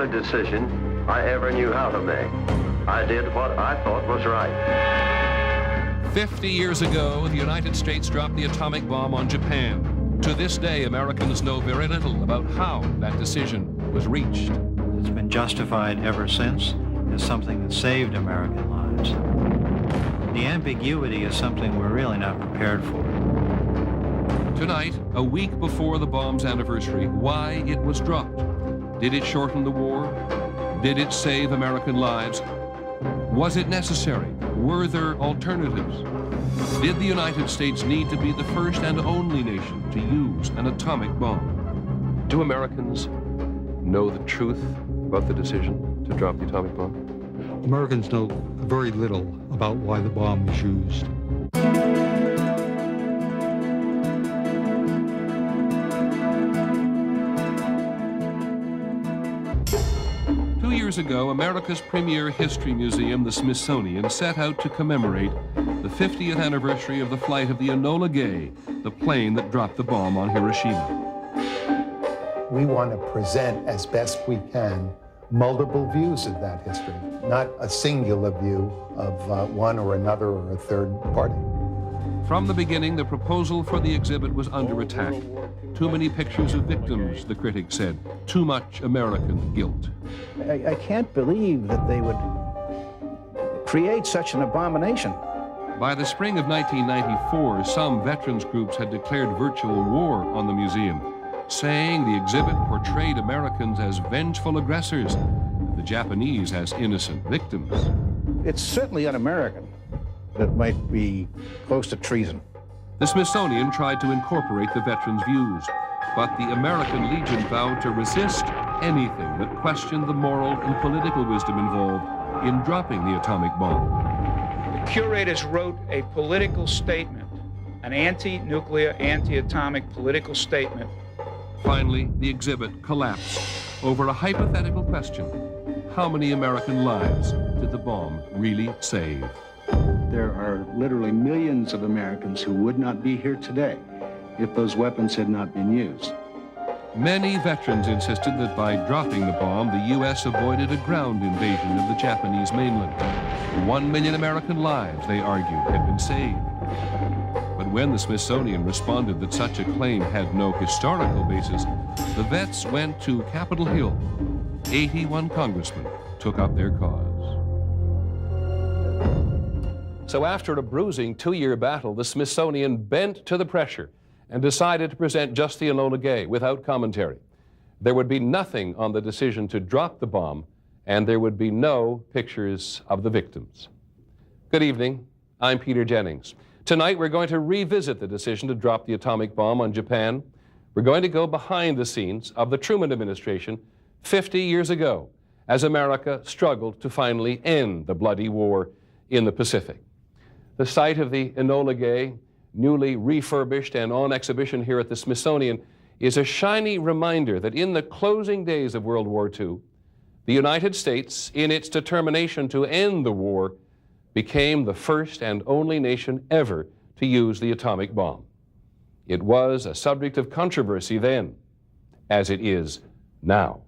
only decision I ever knew how to make. I did what I thought was right. 50 years ago, the United States dropped the atomic bomb on Japan. To this day, Americans know very little about how that decision was reached. It's been justified ever since as something that saved American lives. The ambiguity is something we're really not prepared for. Tonight, a week before the bomb's anniversary, why it was dropped. Did it shorten the war? Did it save American lives? Was it necessary? Were there alternatives? Did the United States need to be the first and only nation to use an atomic bomb? Do Americans know the truth about the decision to drop the atomic bomb? Americans know very little about why the bomb was used. 2 years ago, America's premier history museum, the Smithsonian, set out to commemorate the 50th anniversary of the flight of the Enola Gay, the plane that dropped the bomb on Hiroshima. We want to present as best we can multiple views of that history, not a singular view of one or another or a third party. From the beginning, the proposal for the exhibit was under attack. Too many pictures of victims, the critics said. Too much American guilt. I can't believe that they would create such an abomination. By the spring of 1994, some veterans groups had declared virtual war on the museum, saying the exhibit portrayed Americans as vengeful aggressors, the Japanese as innocent victims. It's certainly un-American. That might be close to treason. The Smithsonian tried to incorporate the veterans' views, but the American Legion vowed to resist anything that questioned the moral and political wisdom involved in dropping the atomic bomb. The curators wrote a political statement, an anti-nuclear, anti-atomic political statement. Finally, the exhibit collapsed over a hypothetical question. How many American lives did the bomb really save? There are literally millions of Americans who would not be here today if those weapons had not been used. Many veterans insisted that by dropping the bomb, the U.S. avoided a ground invasion of the Japanese mainland. 1 million American lives, they argued, had been saved. But when the Smithsonian responded that such a claim had no historical basis, the vets went to Capitol Hill. 81 congressmen took up their cause. So after a bruising 2-year battle, the Smithsonian bent to the pressure and decided to present just the Enola Gay without commentary. There would be nothing on the decision to drop the bomb, and there would be no pictures of the victims. Good evening. I'm Peter Jennings. Tonight, we're going to revisit the decision to drop the atomic bomb on Japan. We're going to go behind the scenes of the Truman administration 50 years ago, as America struggled to finally end the bloody war in the Pacific. The site of the Enola Gay, newly refurbished and on exhibition here at the Smithsonian, is a shiny reminder that in the closing days of World War II, the United States, in its determination to end the war, became the first and only nation ever to use the atomic bomb. It was a subject of controversy then, as it is now.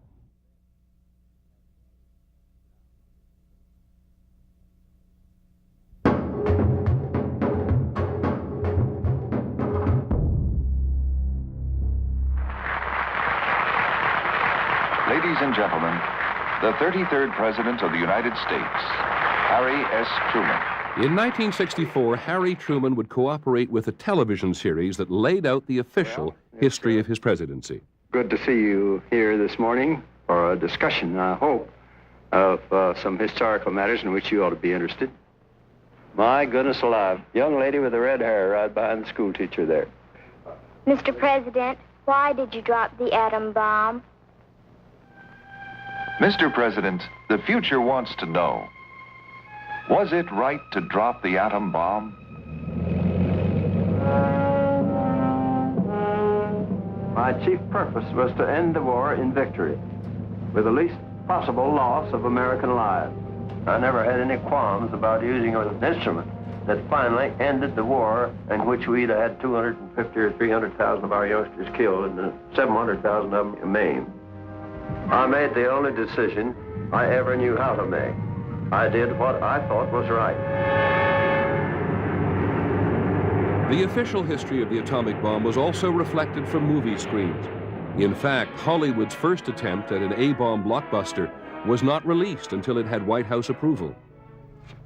Ladies and gentlemen, the 33rd President of the United States, Harry S. Truman. In 1964, Harry Truman would cooperate with a television series that laid out the official history of his presidency. Good to see you here this morning for a discussion, I hope, of some historical matters in which you ought to be interested. My goodness alive, young lady with the red hair right behind the school teacher there. Mr. President, why did you drop the atom bomb? Mr. President, the future wants to know, was it right to drop the atom bomb? My chief purpose was to end the war in victory, with the least possible loss of American lives. I never had any qualms about using an instrument that finally ended the war in which we'd had 250 or 300,000 of our youngsters killed and 700,000 of them maimed. I made the only decision I ever knew how to make. I did what I thought was right. The official history of the atomic bomb was also reflected from movie screens. In fact, Hollywood's first attempt at an A-bomb blockbuster was not released until it had White House approval.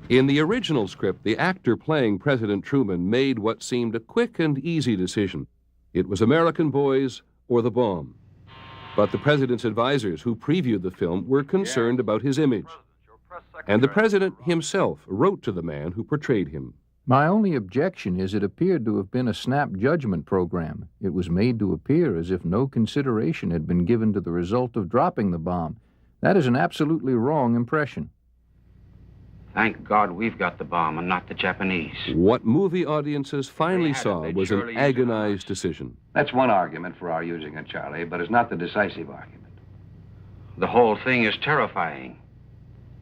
In the original script, the actor playing President Truman made what seemed a quick and easy decision. It was American boys or the bomb. But the president's advisors who previewed the film were concerned about his image. And the president himself wrote to the man who portrayed him. My only objection is it appeared to have been a snap judgment program. It was made to appear as if no consideration had been given to the result of dropping the bomb. That is an absolutely wrong impression. Thank God we've got the bomb and not the Japanese. What movie audiences finally saw was an agonized decision. That's one argument for our using it, Charlie, but it's not the decisive argument. The whole thing is terrifying.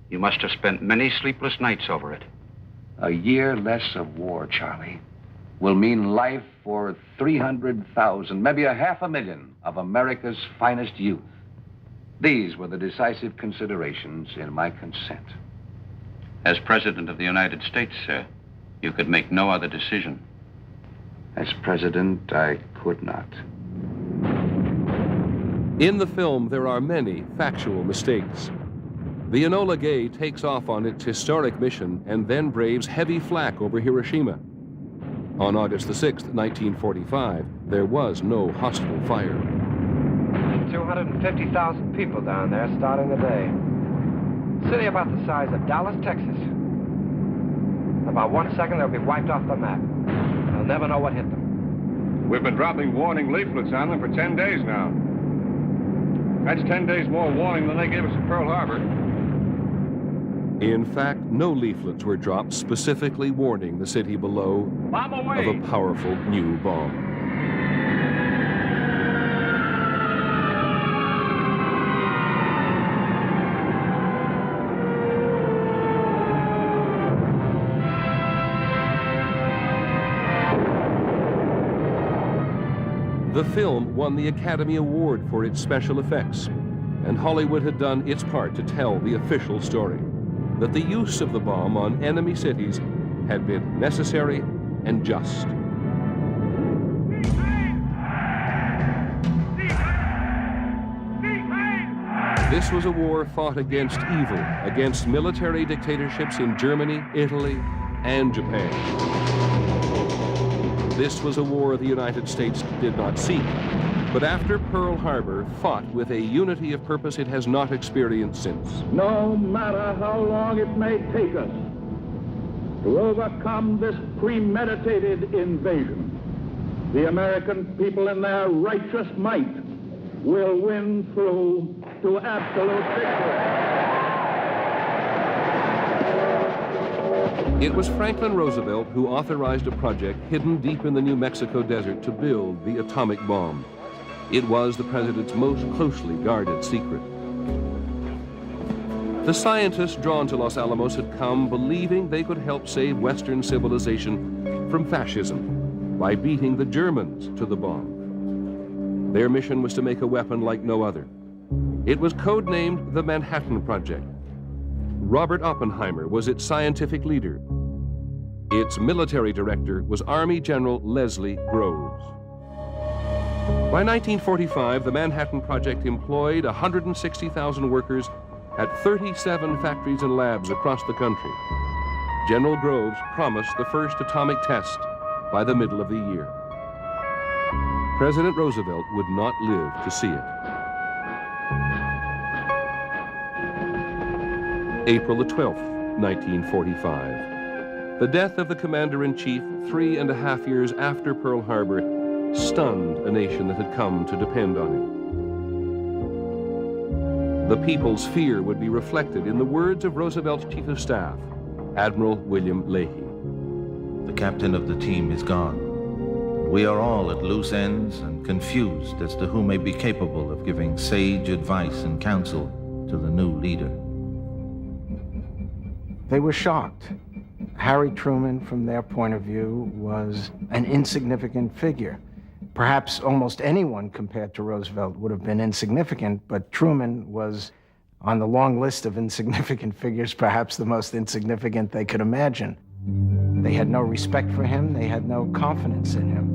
You must have spent many sleepless nights over it. A year less of war, Charlie, will mean life for 300,000, maybe 500,000 of America's finest youth. These were the decisive considerations in my consent. As President of the United States, sir, you could make no other decision. As President, I could not. In the film, there are many factual mistakes. The Enola Gay takes off on its historic mission and then braves heavy flak over Hiroshima. On August the 6th, 1945, there was no hostile fire. 250,000 people down there starting the day. City about the size of Dallas, Texas. In about 1 second, they'll be wiped off the map. They'll never know what hit them. We've been dropping warning leaflets on them for 10 days now. That's 10 days more warning than they gave us at Pearl Harbor. In fact, no leaflets were dropped specifically warning the city below of a powerful new bomb. The film won the Academy Award for its special effects, and Hollywood had done its part to tell the official story, that the use of the bomb on enemy cities had been necessary and just. This was a war fought against evil, against military dictatorships in Germany, Italy, and Japan. This was a war the United States did not seek, but after Pearl Harbor, fought with a unity of purpose it has not experienced since. No matter how long it may take us to overcome this premeditated invasion, the American people in their righteous might will win through to absolute victory. It was Franklin Roosevelt who authorized a project hidden deep in the New Mexico desert to build the atomic bomb. It was the president's most closely guarded secret. The scientists drawn to Los Alamos had come believing they could help save Western civilization from fascism by beating the Germans to the bomb. Their mission was to make a weapon like no other. It was codenamed the Manhattan Project. Robert Oppenheimer was its scientific leader. Its military director was Army General Leslie Groves. By 1945, the Manhattan Project employed 160,000 workers at 37 factories and labs across the country. General Groves promised the first atomic test by the middle of the year. President Roosevelt would not live to see it. April the 12th, 1945. The death of the commander-in-chief 3.5 years after Pearl Harbor stunned a nation that had come to depend on it. The people's fear would be reflected in the words of Roosevelt's chief of staff, Admiral William Leahy. The captain of the team is gone. We are all at loose ends and confused as to who may be capable of giving sage advice and counsel to the new leader. They were shocked. Harry Truman, from their point of view, was an insignificant figure. Perhaps almost anyone compared to Roosevelt would have been insignificant, but Truman was on the long list of insignificant figures, perhaps the most insignificant they could imagine. They had no respect for him. They had no confidence in him.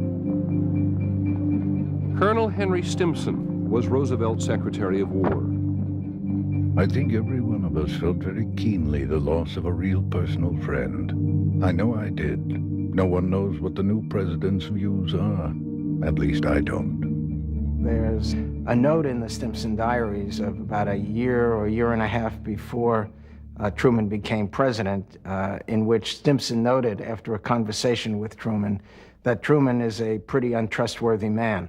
Colonel Henry Stimson was Roosevelt's Secretary of War. I think every one of us felt very keenly the loss of a real personal friend. I know I did. No one knows what the new president's views are. At least I don't. There's a note in the Stimson diaries of about a year or a year and a half before Truman became president, in which Stimson noted, after a conversation with Truman, that Truman is a pretty untrustworthy man.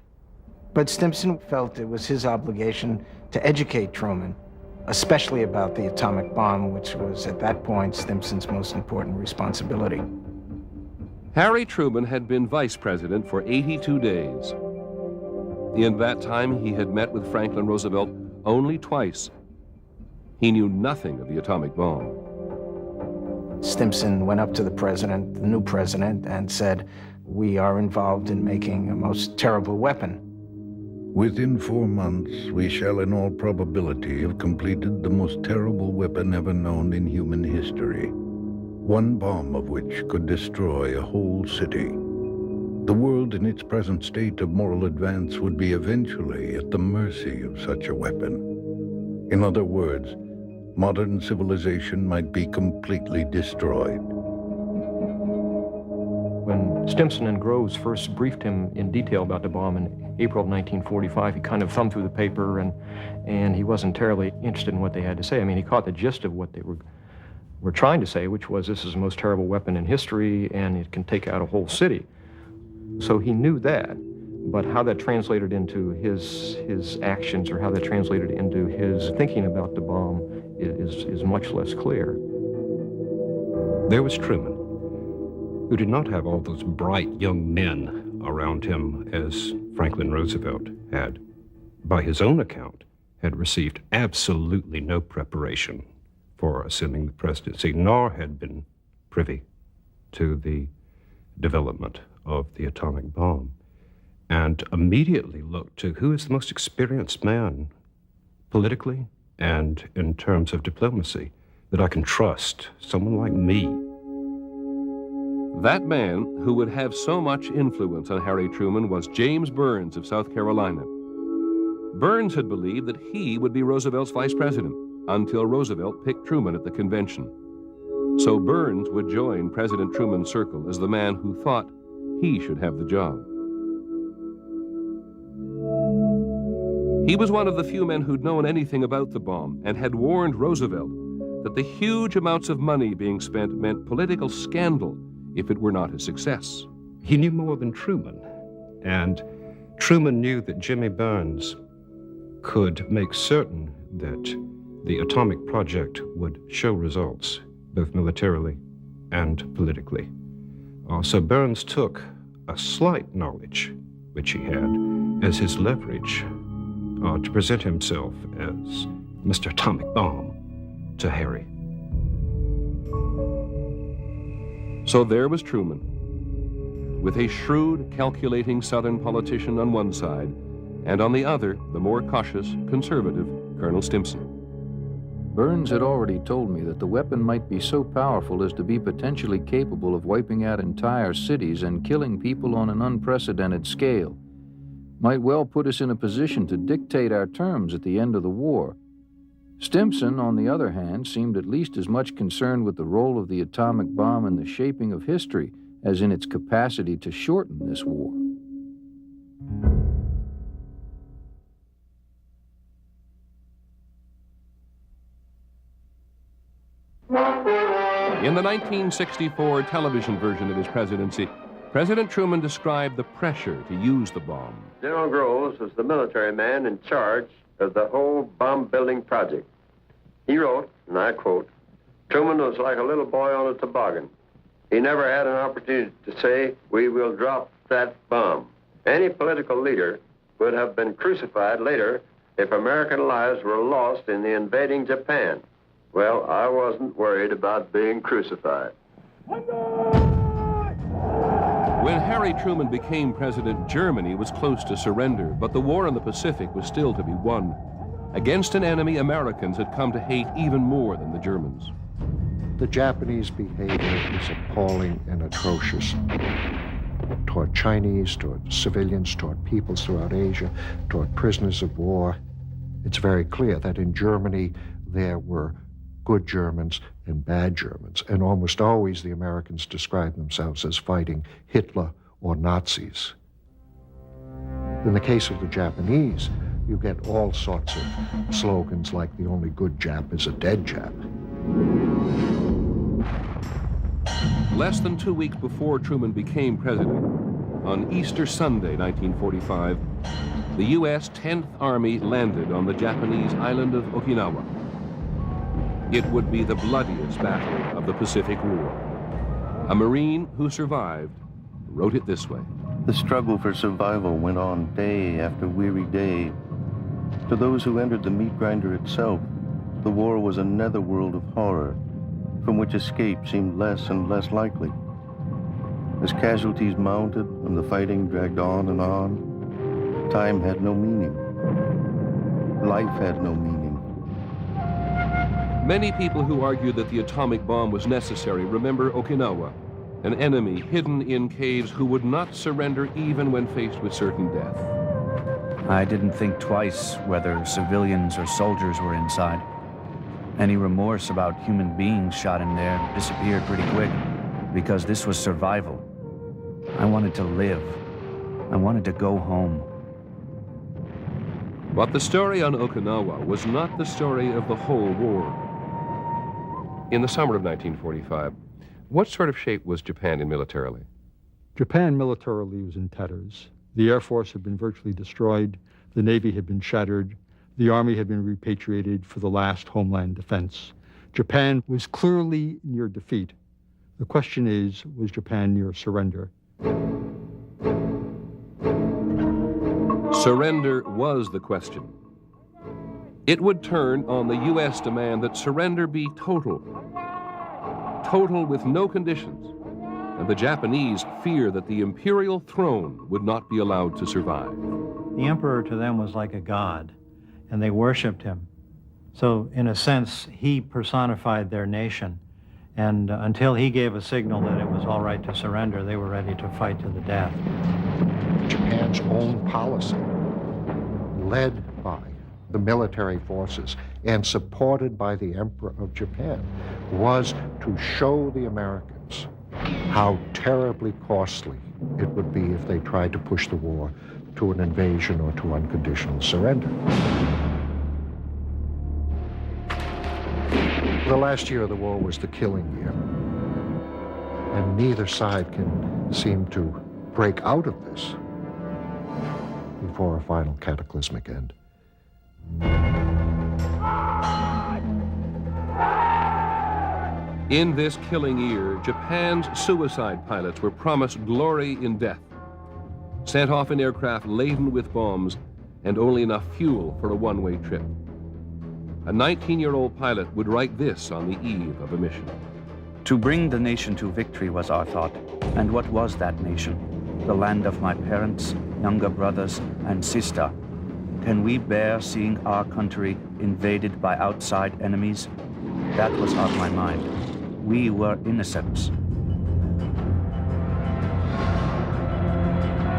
But Stimson felt it was his obligation to educate Truman, especially about the atomic bomb, which was at that point Stimson's most important responsibility. Harry Truman had been vice president for 82 days. In that time, he had met with Franklin Roosevelt only twice. He knew nothing of the atomic bomb. Stimson went up to the president, the new president, and said, "We are involved in making a most terrible weapon. Within 4 months, we shall in all probability have completed the most terrible weapon ever known in human history. One bomb of which could destroy a whole city. The world in its present state of moral advance would be eventually at the mercy of such a weapon. In other words, modern civilization might be completely destroyed." When Stimson and Groves first briefed him in detail about the bomb in April of 1945, he kind of thumbed through the paper and he wasn't terribly interested in what they had to say. I mean, he caught the gist of what they were trying to say, which was this is the most terrible weapon in history and it can take out a whole city. So he knew that, but how that translated into his actions or how that translated into his thinking about the bomb is much less clear. There was Truman, who did not have all those bright young men around him as Franklin Roosevelt had. By his own account, had received absolutely no preparation for assuming the presidency, nor had been privy to the development of the atomic bomb, and immediately looked to who is the most experienced man politically and in terms of diplomacy that I can trust, someone like me. That man who would have so much influence on Harry Truman was James Burns of South Carolina. Burns had believed that he would be Roosevelt's vice president until Roosevelt picked Truman at the convention. So Burns would join President Truman's circle as the man who thought he should have the job. He was one of the few men who'd known anything about the bomb and had warned Roosevelt that the huge amounts of money being spent meant political scandal if it were not a success. He knew more than Truman, and Truman knew that Jimmy Burns could make certain that the atomic project would show results, both militarily and politically. So Burns took a slight knowledge, which he had, as his leverage to present himself as Mr. Atomic Bomb to Harry. So there was Truman, with a shrewd, calculating Southern politician on one side, and on the other, the more cautious, conservative Colonel Stimson. Burns had already told me that the weapon might be so powerful as to be potentially capable of wiping out entire cities and killing people on an unprecedented scale. Might well put us in a position to dictate our terms at the end of the war. Stimson, on the other hand, seemed at least as much concerned with the role of the atomic bomb in the shaping of history as in its capacity to shorten this war. In the 1964 television version of his presidency, President Truman described the pressure to use the bomb. General Groves was the military man in charge of the whole bomb-building project. He wrote, and I quote, "Truman was like a little boy on a toboggan. He never had an opportunity to say, 'We will drop that bomb.' Any political leader would have been crucified later if American lives were lost in the invading Japan. Well, I wasn't worried about being crucified." When Harry Truman became president, Germany was close to surrender, but the war in the Pacific was still to be won. Against an enemy Americans had come to hate even more than the Germans. The Japanese behavior is appalling and atrocious toward Chinese, toward civilians, toward peoples throughout Asia, toward prisoners of war. It's very clear that in Germany there were good Germans and bad Germans, and almost always the Americans describe themselves as fighting Hitler or Nazis. In the case of the Japanese, you get all sorts of slogans like the only good Jap is a dead Jap. Less than 2 weeks before Truman became president, on Easter Sunday, 1945, the U.S. 10th Army landed on the Japanese island of Okinawa. It would be the bloodiest battle of the Pacific War. A Marine who survived wrote it this way. The struggle for survival went on day after weary day. To those who entered the meat grinder itself, the war was a netherworld of horror, from which escape seemed less and less likely. As casualties mounted and the fighting dragged on and on, time had no meaning. Life had no meaning. Many people who argue that the atomic bomb was necessary remember Okinawa, an enemy hidden in caves who would not surrender even when faced with certain death. I didn't think twice whether civilians or soldiers were inside. Any remorse about human beings shot in there disappeared pretty quick, because this was survival. I wanted to live. I wanted to go home. But the story on Okinawa was not the story of the whole war. In the summer of 1945, what sort of shape was Japan in militarily? Japan militarily was in tatters. The Air Force had been virtually destroyed. The Navy had been shattered. The Army had been repatriated for the last homeland defense. Japan was clearly near defeat. The question is, was Japan near surrender? Surrender was the question. It would turn on the U.S. demand that surrender be total. Total with no conditions. And the Japanese fear that the imperial throne would not be allowed to survive. The emperor to them was like a god, and they worshipped him. So, in a sense, he personified their nation. And until he gave a signal that it was all right to surrender, they were ready to fight to the death. Japan's own policy, led by the military forces and supported by the Emperor of Japan, was to show the Americans how terribly costly it would be if they tried to push the war to an invasion or to unconditional surrender. The last year of the war was the killing year, and neither side can seem to break out of this before a final cataclysmic end. In this killing year, Japan's suicide pilots were promised glory in death, sent off in aircraft laden with bombs and only enough fuel for a one-way trip. A 19-year-old pilot would write this on the eve of a mission. To bring the nation to victory was our thought. And what was that nation? The land of my parents, younger brothers, and sister. Can we bear seeing our country invaded by outside enemies? That was on my mind. We were innocents.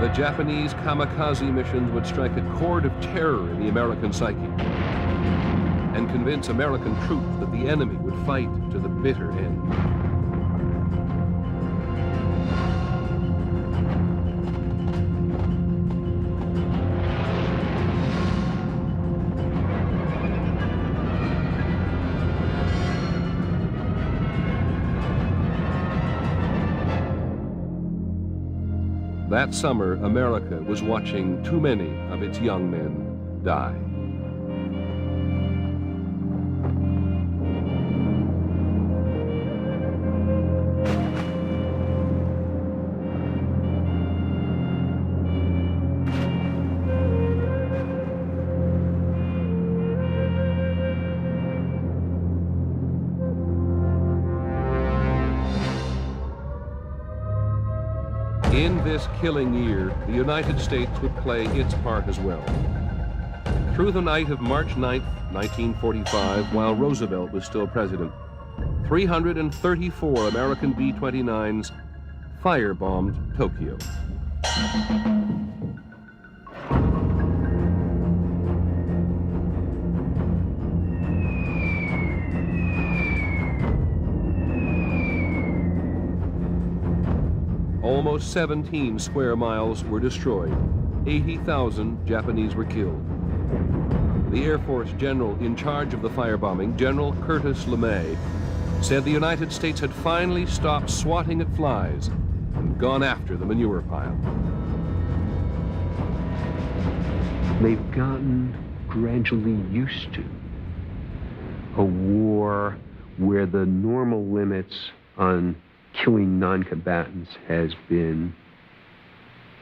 The Japanese kamikaze missions would strike a chord of terror in the American psyche and convince American troops that the enemy would fight to the bitter end. That summer, America was watching too many of its young men die. In this killing year, the United States would play its part as well. Through the night of March 9, 1945, while Roosevelt was still president, 334 American B-29s firebombed Tokyo. Almost 17 square miles were destroyed. 80,000 Japanese were killed. The Air Force general in charge of the firebombing, General Curtis LeMay, said the United States had finally stopped swatting at flies and gone after the manure pile. They've gotten gradually used to a war where the normal limits on killing non-combatants has been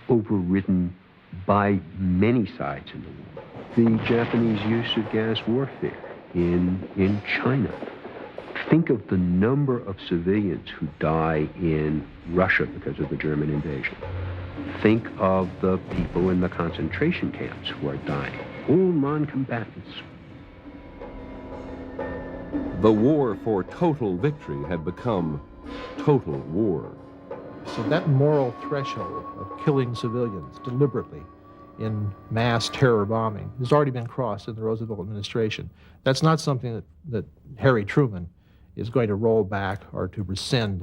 overridden by many sides in the war. The Japanese use of gas warfare in China. Think of the number of civilians who die in Russia because of the German invasion. Think of the people in the concentration camps who are dying, all non-combatants. The war for total victory had become total war. So that moral threshold of killing civilians deliberately in mass terror bombing has already been crossed in the Roosevelt administration. That's not something that Harry Truman is going to roll back or to rescind.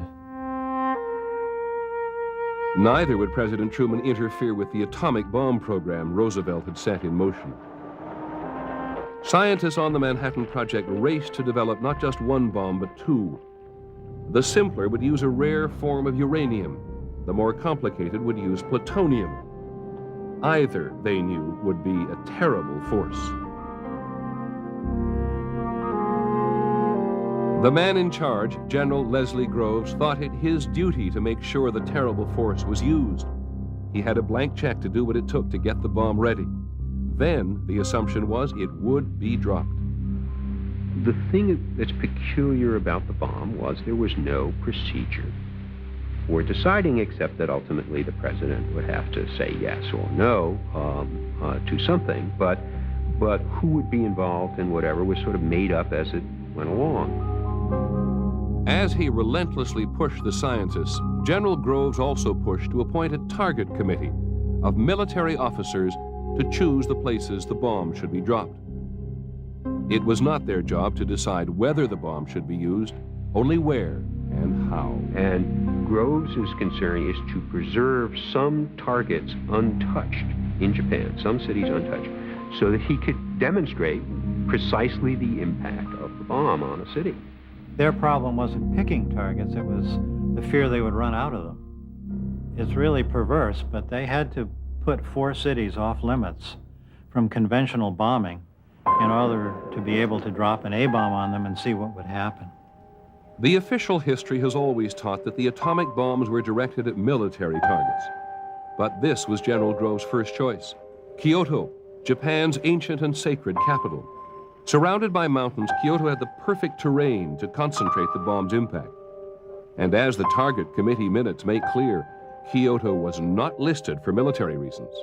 Neither would President Truman interfere with the atomic bomb program Roosevelt had set in motion. Scientists on the Manhattan Project raced to develop not just one bomb, but two. The simpler would use a rare form of uranium. The more complicated would use plutonium. Either, they knew, would be a terrible force. The man in charge, General Leslie Groves, thought it his duty to make sure the terrible force was used. He had a blank check to do what it took to get the bomb ready. Then, the assumption was it would be dropped. The thing that's peculiar about the bomb was there was no procedure for deciding, except that ultimately the president would have to say yes or no to something, but who would be involved and whatever was sort of made up as it went along. As he relentlessly pushed the scientists, General Groves also pushed to appoint a target committee of military officers to choose the places the bomb should be dropped. It was not their job to decide whether the bomb should be used, only where and how. And Groves' concern is to preserve some targets untouched in Japan, some cities untouched, so that he could demonstrate precisely the impact of the bomb on a city. Their problem wasn't picking targets, it was the fear they would run out of them. It's really perverse, but they had to put 4 cities off limits from conventional bombing in order to be able to drop an A-bomb on them and see what would happen. The official history has always taught that the atomic bombs were directed at military targets. But this was General Groves' first choice. Kyoto, Japan's ancient and sacred capital. Surrounded by mountains, Kyoto had the perfect terrain to concentrate the bomb's impact. And as the target committee minutes make clear, Kyoto was not listed for military reasons.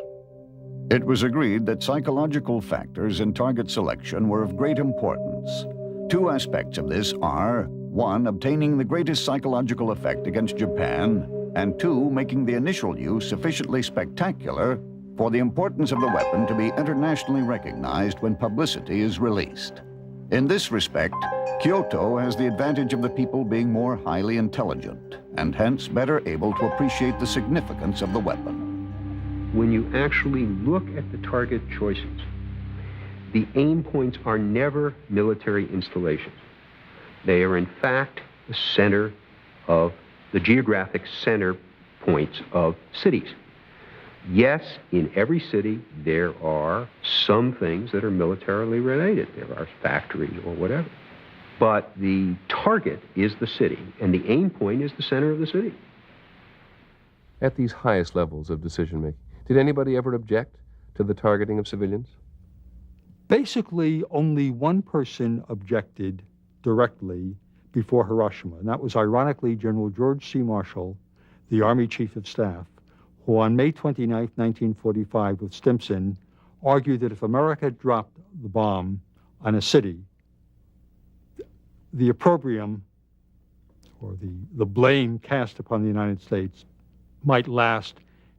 It was agreed that psychological factors in target selection were of great importance. 2 aspects of this are, 1, obtaining the greatest psychological effect against Japan, and 2, making the initial use sufficiently spectacular for the importance of the weapon to be internationally recognized when publicity is released. In this respect, Kyoto has the advantage of the people being more highly intelligent, and hence better able to appreciate the significance of the weapon. When you actually look at the target choices, the aim points are never military installations. They are, in fact, the center of the geographic center points of cities. Yes, in every city, there are some things that are militarily related. There are factories or whatever. But the target is the city, and the aim point is the center of the city. At these highest levels of decision-making, did anybody ever object to the targeting of civilians? Basically, only one person objected directly before Hiroshima, and that was ironically General George C. Marshall, the Army Chief of Staff, who on May 29, 1945, with Stimson, argued that if America dropped the bomb on a city, the opprobrium, or the blame cast upon the United States, might last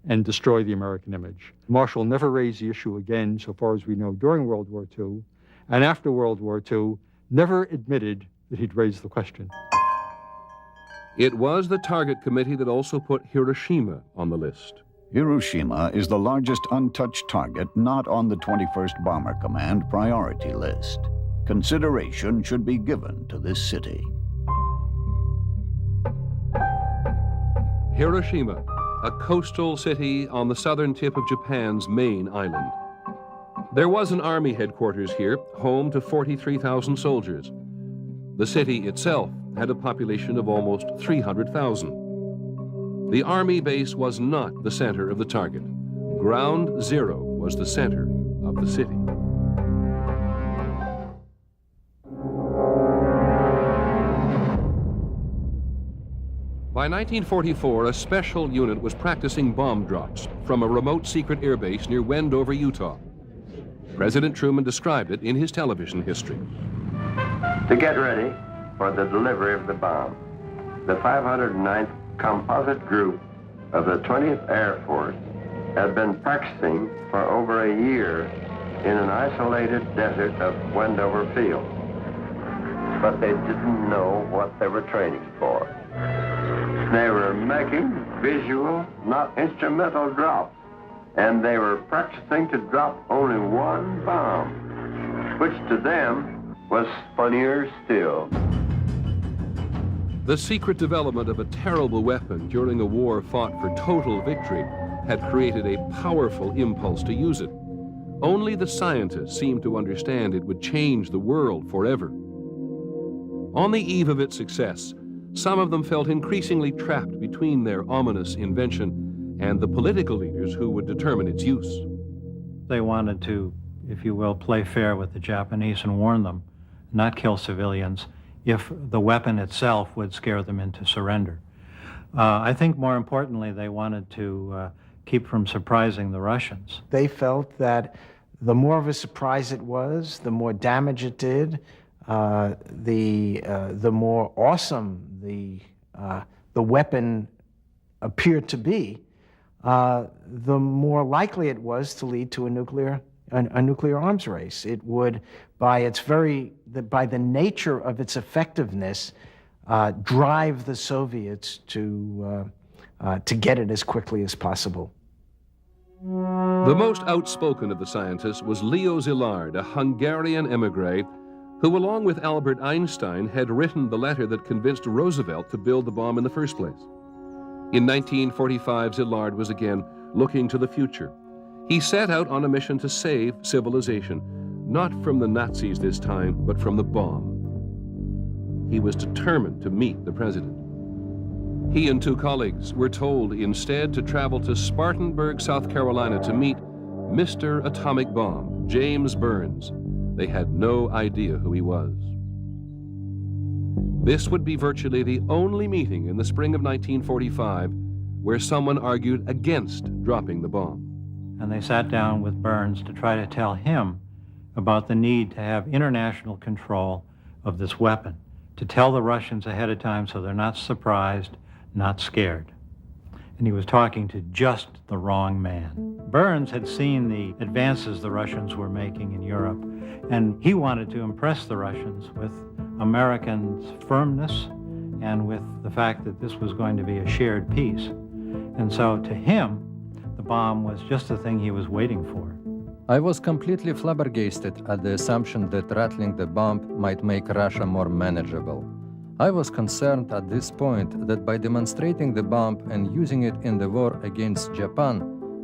and destroy the American image. Marshall never raised the issue again, so far as we know, during World War II, and after World War II, never admitted that he'd raised the question. It was the target committee that also put Hiroshima on the list. Hiroshima is the largest untouched target not on the 21st Bomber Command priority list. Consideration should be given to this city. Hiroshima, a coastal city on the southern tip of Japan's main island. There was an army headquarters here, home to 43,000 soldiers. The city itself had a population of almost 300,000. The army base was not the center of the target. Ground Zero was the center of the city. By 1944, a special unit was practicing bomb drops from a remote secret airbase near Wendover, Utah. President Truman described it in his television history. To get ready for the delivery of the bomb, the 509th Composite Group of the 20th Air Force had been practicing for over a year in an isolated desert of Wendover Field. But they didn't know what they were training for. They were making visual, not instrumental drops, and they were practicing to drop only one bomb, which to them was funnier still. The secret development of a terrible weapon during a war fought for total victory had created a powerful impulse to use it. Only the scientists seemed to understand it would change the world forever. On the eve of its success, some of them felt increasingly trapped between their ominous invention and the political leaders who would determine its use. They wanted to, if you will, play fair with the Japanese and warn them, not kill civilians, if the weapon itself would scare them into surrender. I think more importantly, they wanted to keep from surprising the Russians. They felt that the more of a surprise it was, the more damage it did, the more awesome the weapon appeared to be, the more likely it was to lead to a nuclear arms race. It would, by the nature of its effectiveness, drive the Soviets to get it as quickly as possible. The most outspoken of the scientists was Leo Szilard, a Hungarian emigre who, along with Albert Einstein, had written the letter that convinced Roosevelt to build the bomb in the first place. In 1945, Szilard was again looking to the future. He set out on a mission to save civilization, not from the Nazis this time, but from the bomb. He was determined to meet the president. He and two colleagues were told instead to travel to Spartanburg, South Carolina to meet Mr. Atomic Bomb, James Burns. They had no idea who he was. This would be virtually the only meeting in the spring of 1945 where someone argued against dropping the bomb. And they sat down with Burns to try to tell him about the need to have international control of this weapon, to tell the Russians ahead of time so they're not surprised, not scared. And he was talking to just the wrong man. Burns had seen the advances the Russians were making in Europe, and he wanted to impress the Russians with Americans' firmness and with the fact that this was going to be a shared peace. And so to him, the bomb was just the thing he was waiting for. I was completely flabbergasted at the assumption that rattling the bomb might make Russia more manageable. I was concerned at this point that by demonstrating the bomb and using it in the war against Japan,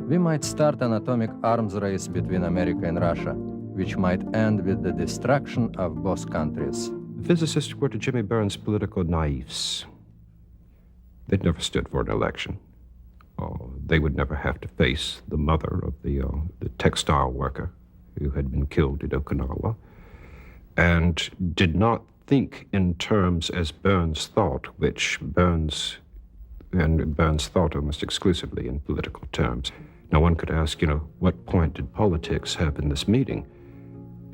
we might start an atomic arms race between America and Russia, which might end with the destruction of both countries. Physicists were to Jimmy Burns political naïves. They'd never stood for an election. They would never have to face the mother of the textile worker who had been killed in Okinawa, and did not think in terms as Burns thought, which Burns and Burns thought almost exclusively in political terms. Now, one could ask, what point did politics have in this meeting?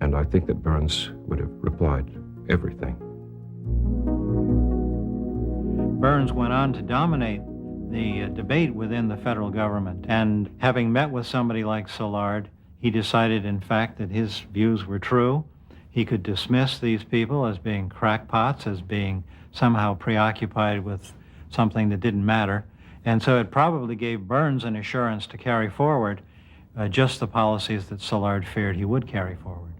And I think that Burns would have replied, everything. Burns went on to dominate the debate within the federal government. And having met with somebody like Szilard, he decided, in fact, that his views were true. He could dismiss these people as being crackpots, as being somehow preoccupied with something that didn't matter. And so it probably gave Burns an assurance to carry forward just the policies that Szilard feared he would carry forward.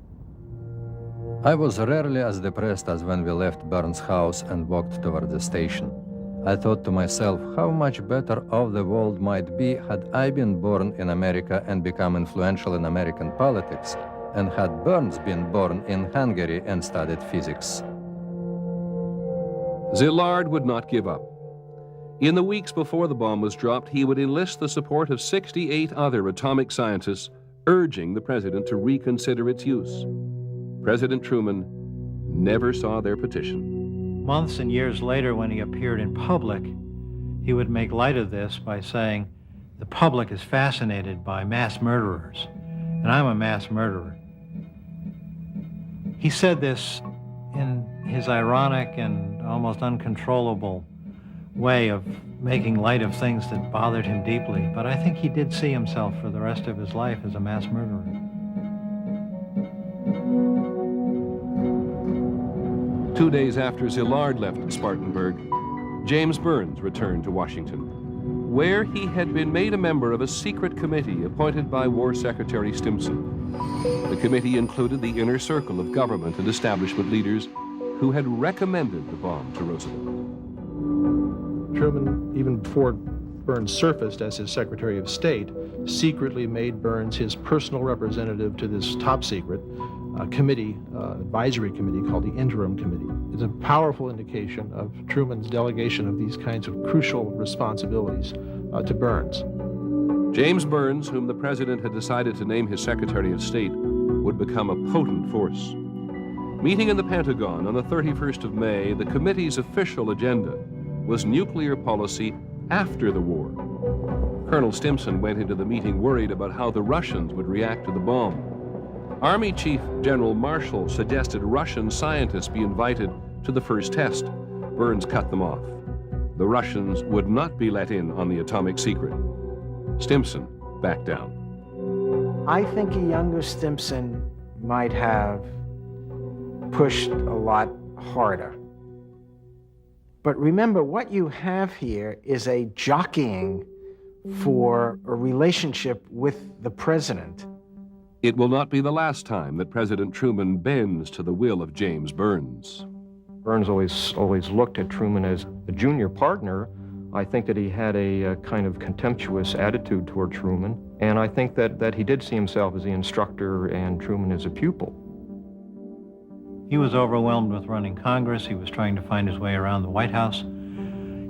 I was rarely as depressed as when we left Burns' house and walked toward the station. I thought to myself how much better off the world might be had I been born in America and become influential in American politics, and had Burns been born in Hungary and studied physics. Szilard would not give up. In the weeks before the bomb was dropped, he would enlist the support of 68 other atomic scientists, urging the president to reconsider its use. President Truman never saw their petition. Months and years later, when he appeared in public, he would make light of this by saying, the public is fascinated by mass murderers, and I'm a mass murderer. He said this in his ironic and almost uncontrollable way of making light of things that bothered him deeply, but I think he did see himself for the rest of his life as a mass murderer. Two days after Szilard left Spartanburg, James Burns returned to Washington, where he had been made a member of a secret committee appointed by War Secretary Stimson. The committee included the inner circle of government and establishment leaders who had recommended the bomb to Roosevelt. Truman, even before Burns surfaced as his Secretary of State, secretly made Burns his personal representative to this top secret committee, advisory committee called the Interim Committee. It's a powerful indication of Truman's delegation of these kinds of crucial responsibilities to Burns. James Burns, whom the president had decided to name his Secretary of State, would become a potent force. Meeting in the Pentagon on the 31st of May, the committee's official agenda was nuclear policy after the war. Colonel Stimson went into the meeting worried about how the Russians would react to the bomb. Army Chief General Marshall suggested Russian scientists be invited to the first test. Burns cut them off. The Russians would not be let in on the atomic secret. Stimson backed down. I think a younger Stimson might have pushed a lot harder. But remember, what you have here is a jockeying for a relationship with the president. It will not be the last time that President Truman bends to the will of James Burns. Burns always looked at Truman as a junior partner. I think that he had a kind of contemptuous attitude toward Truman, and I think that he did see himself as the instructor and Truman as a pupil. He was overwhelmed with running Congress. He was trying to find his way around the White House.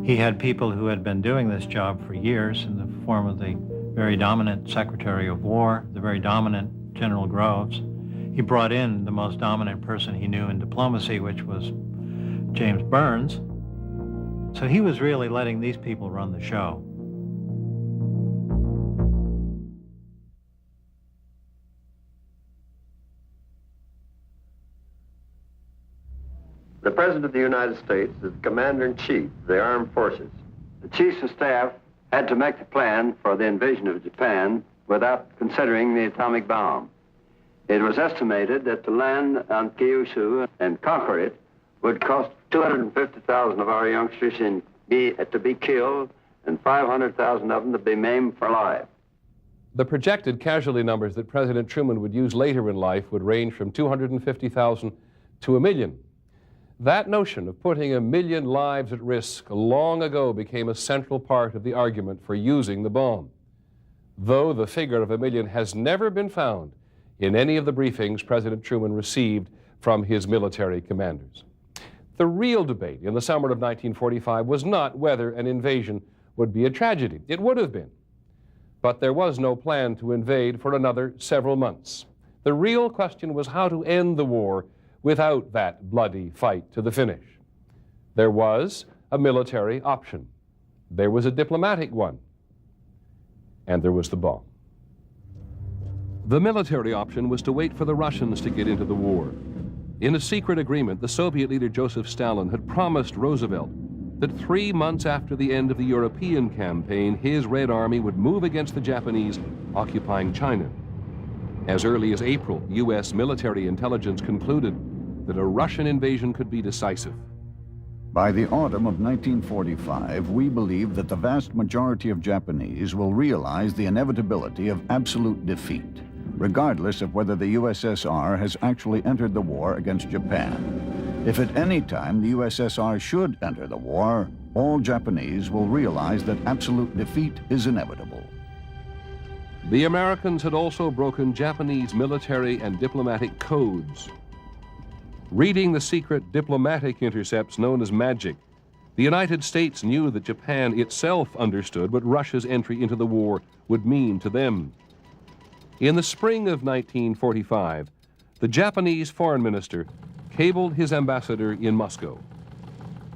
He had people who had been doing this job for years in the form of the very dominant Secretary of War, the very dominant General Groves. He brought in the most dominant person he knew in diplomacy, which was James Burns. So he was really letting these people run the show. The President of the United States is the Commander-in-Chief of the Armed Forces. The Chiefs of Staff had to make the plan for the invasion of Japan without considering the atomic bomb. It was estimated that to land on Kyushu and conquer it would cost 250,000 of our youngsters to be killed and 500,000 of them to be maimed for life. The projected casualty numbers that President Truman would use later in life would range from 250,000 to 1 million. That notion of putting 1 million lives at risk long ago became a central part of the argument for using the bomb, though the figure of 1 million has never been found in any of the briefings President Truman received from his military commanders. The real debate in the summer of 1945 was not whether an invasion would be a tragedy. It would have been. But there was no plan to invade for another several months. The real question was how to end the war without that bloody fight to the finish. There was a military option. There was a diplomatic one, and there was the bomb. The military option was to wait for the Russians to get into the war. In a secret agreement, the Soviet leader Joseph Stalin had promised Roosevelt that 3 months after the end of the European campaign, his Red Army would move against the Japanese occupying China. As early as April, U.S. military intelligence concluded that a Russian invasion could be decisive. By the autumn of 1945, we believe that the vast majority of Japanese will realize the inevitability of absolute defeat, regardless of whether the USSR has actually entered the war against Japan. If at any time the USSR should enter the war, all Japanese will realize that absolute defeat is inevitable. The Americans had also broken Japanese military and diplomatic codes. Reading the secret diplomatic intercepts known as magic, the United States knew that Japan itself understood what Russia's entry into the war would mean to them. In the spring of 1945, the Japanese foreign minister cabled his ambassador in Moscow.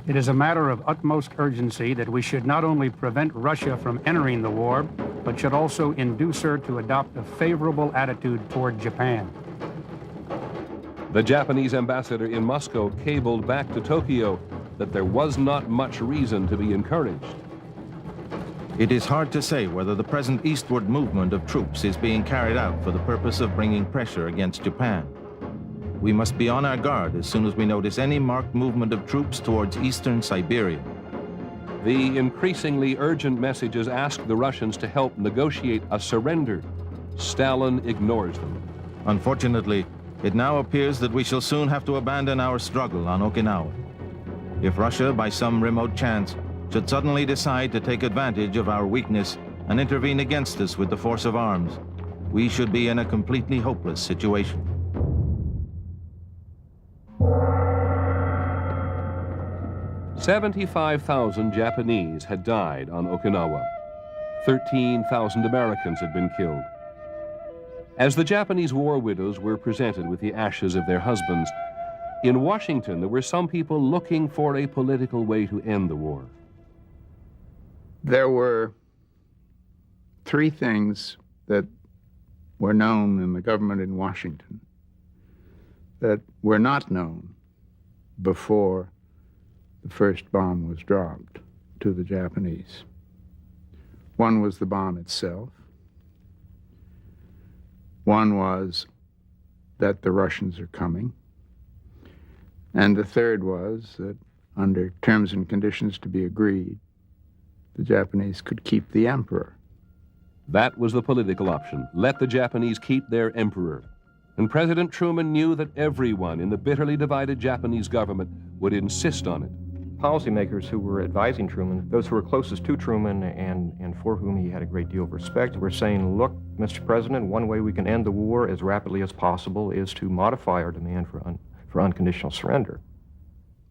It is a matter of utmost urgency that we should not only prevent Russia from entering the war, but should also induce her to adopt a favorable attitude toward Japan. The Japanese ambassador in Moscow cabled back to Tokyo that there was not much reason to be encouraged. It is hard to say whether the present eastward movement of troops is being carried out for the purpose of bringing pressure against Japan. We must be on our guard as soon as we notice any marked movement of troops towards eastern Siberia. The increasingly urgent messages ask the Russians to help negotiate a surrender. Stalin ignores them. Unfortunately, it now appears that we shall soon have to abandon our struggle on Okinawa. If Russia, by some remote chance, should suddenly decide to take advantage of our weakness and intervene against us with the force of arms, we should be in a completely hopeless situation. "75,000 Japanese had died on Okinawa. 13,000 Americans had been killed. As the Japanese war widows were presented with the ashes of their husbands, in Washington there were some people looking for a political way to end the war. There were three things that were known in the government in Washington that were not known before the first bomb was dropped to the Japanese. One was the bomb itself. One was that the Russians are coming. And the third was that under terms and conditions to be agreed, the Japanese could keep the emperor. That was the political option. Let the Japanese keep their emperor. And President Truman knew that everyone in the bitterly divided Japanese government would insist on it. Policymakers who were advising Truman, those who were closest to Truman and for whom he had a great deal of respect, were saying, look, Mr. President, one way we can end the war as rapidly as possible is to modify our demand for unconditional surrender.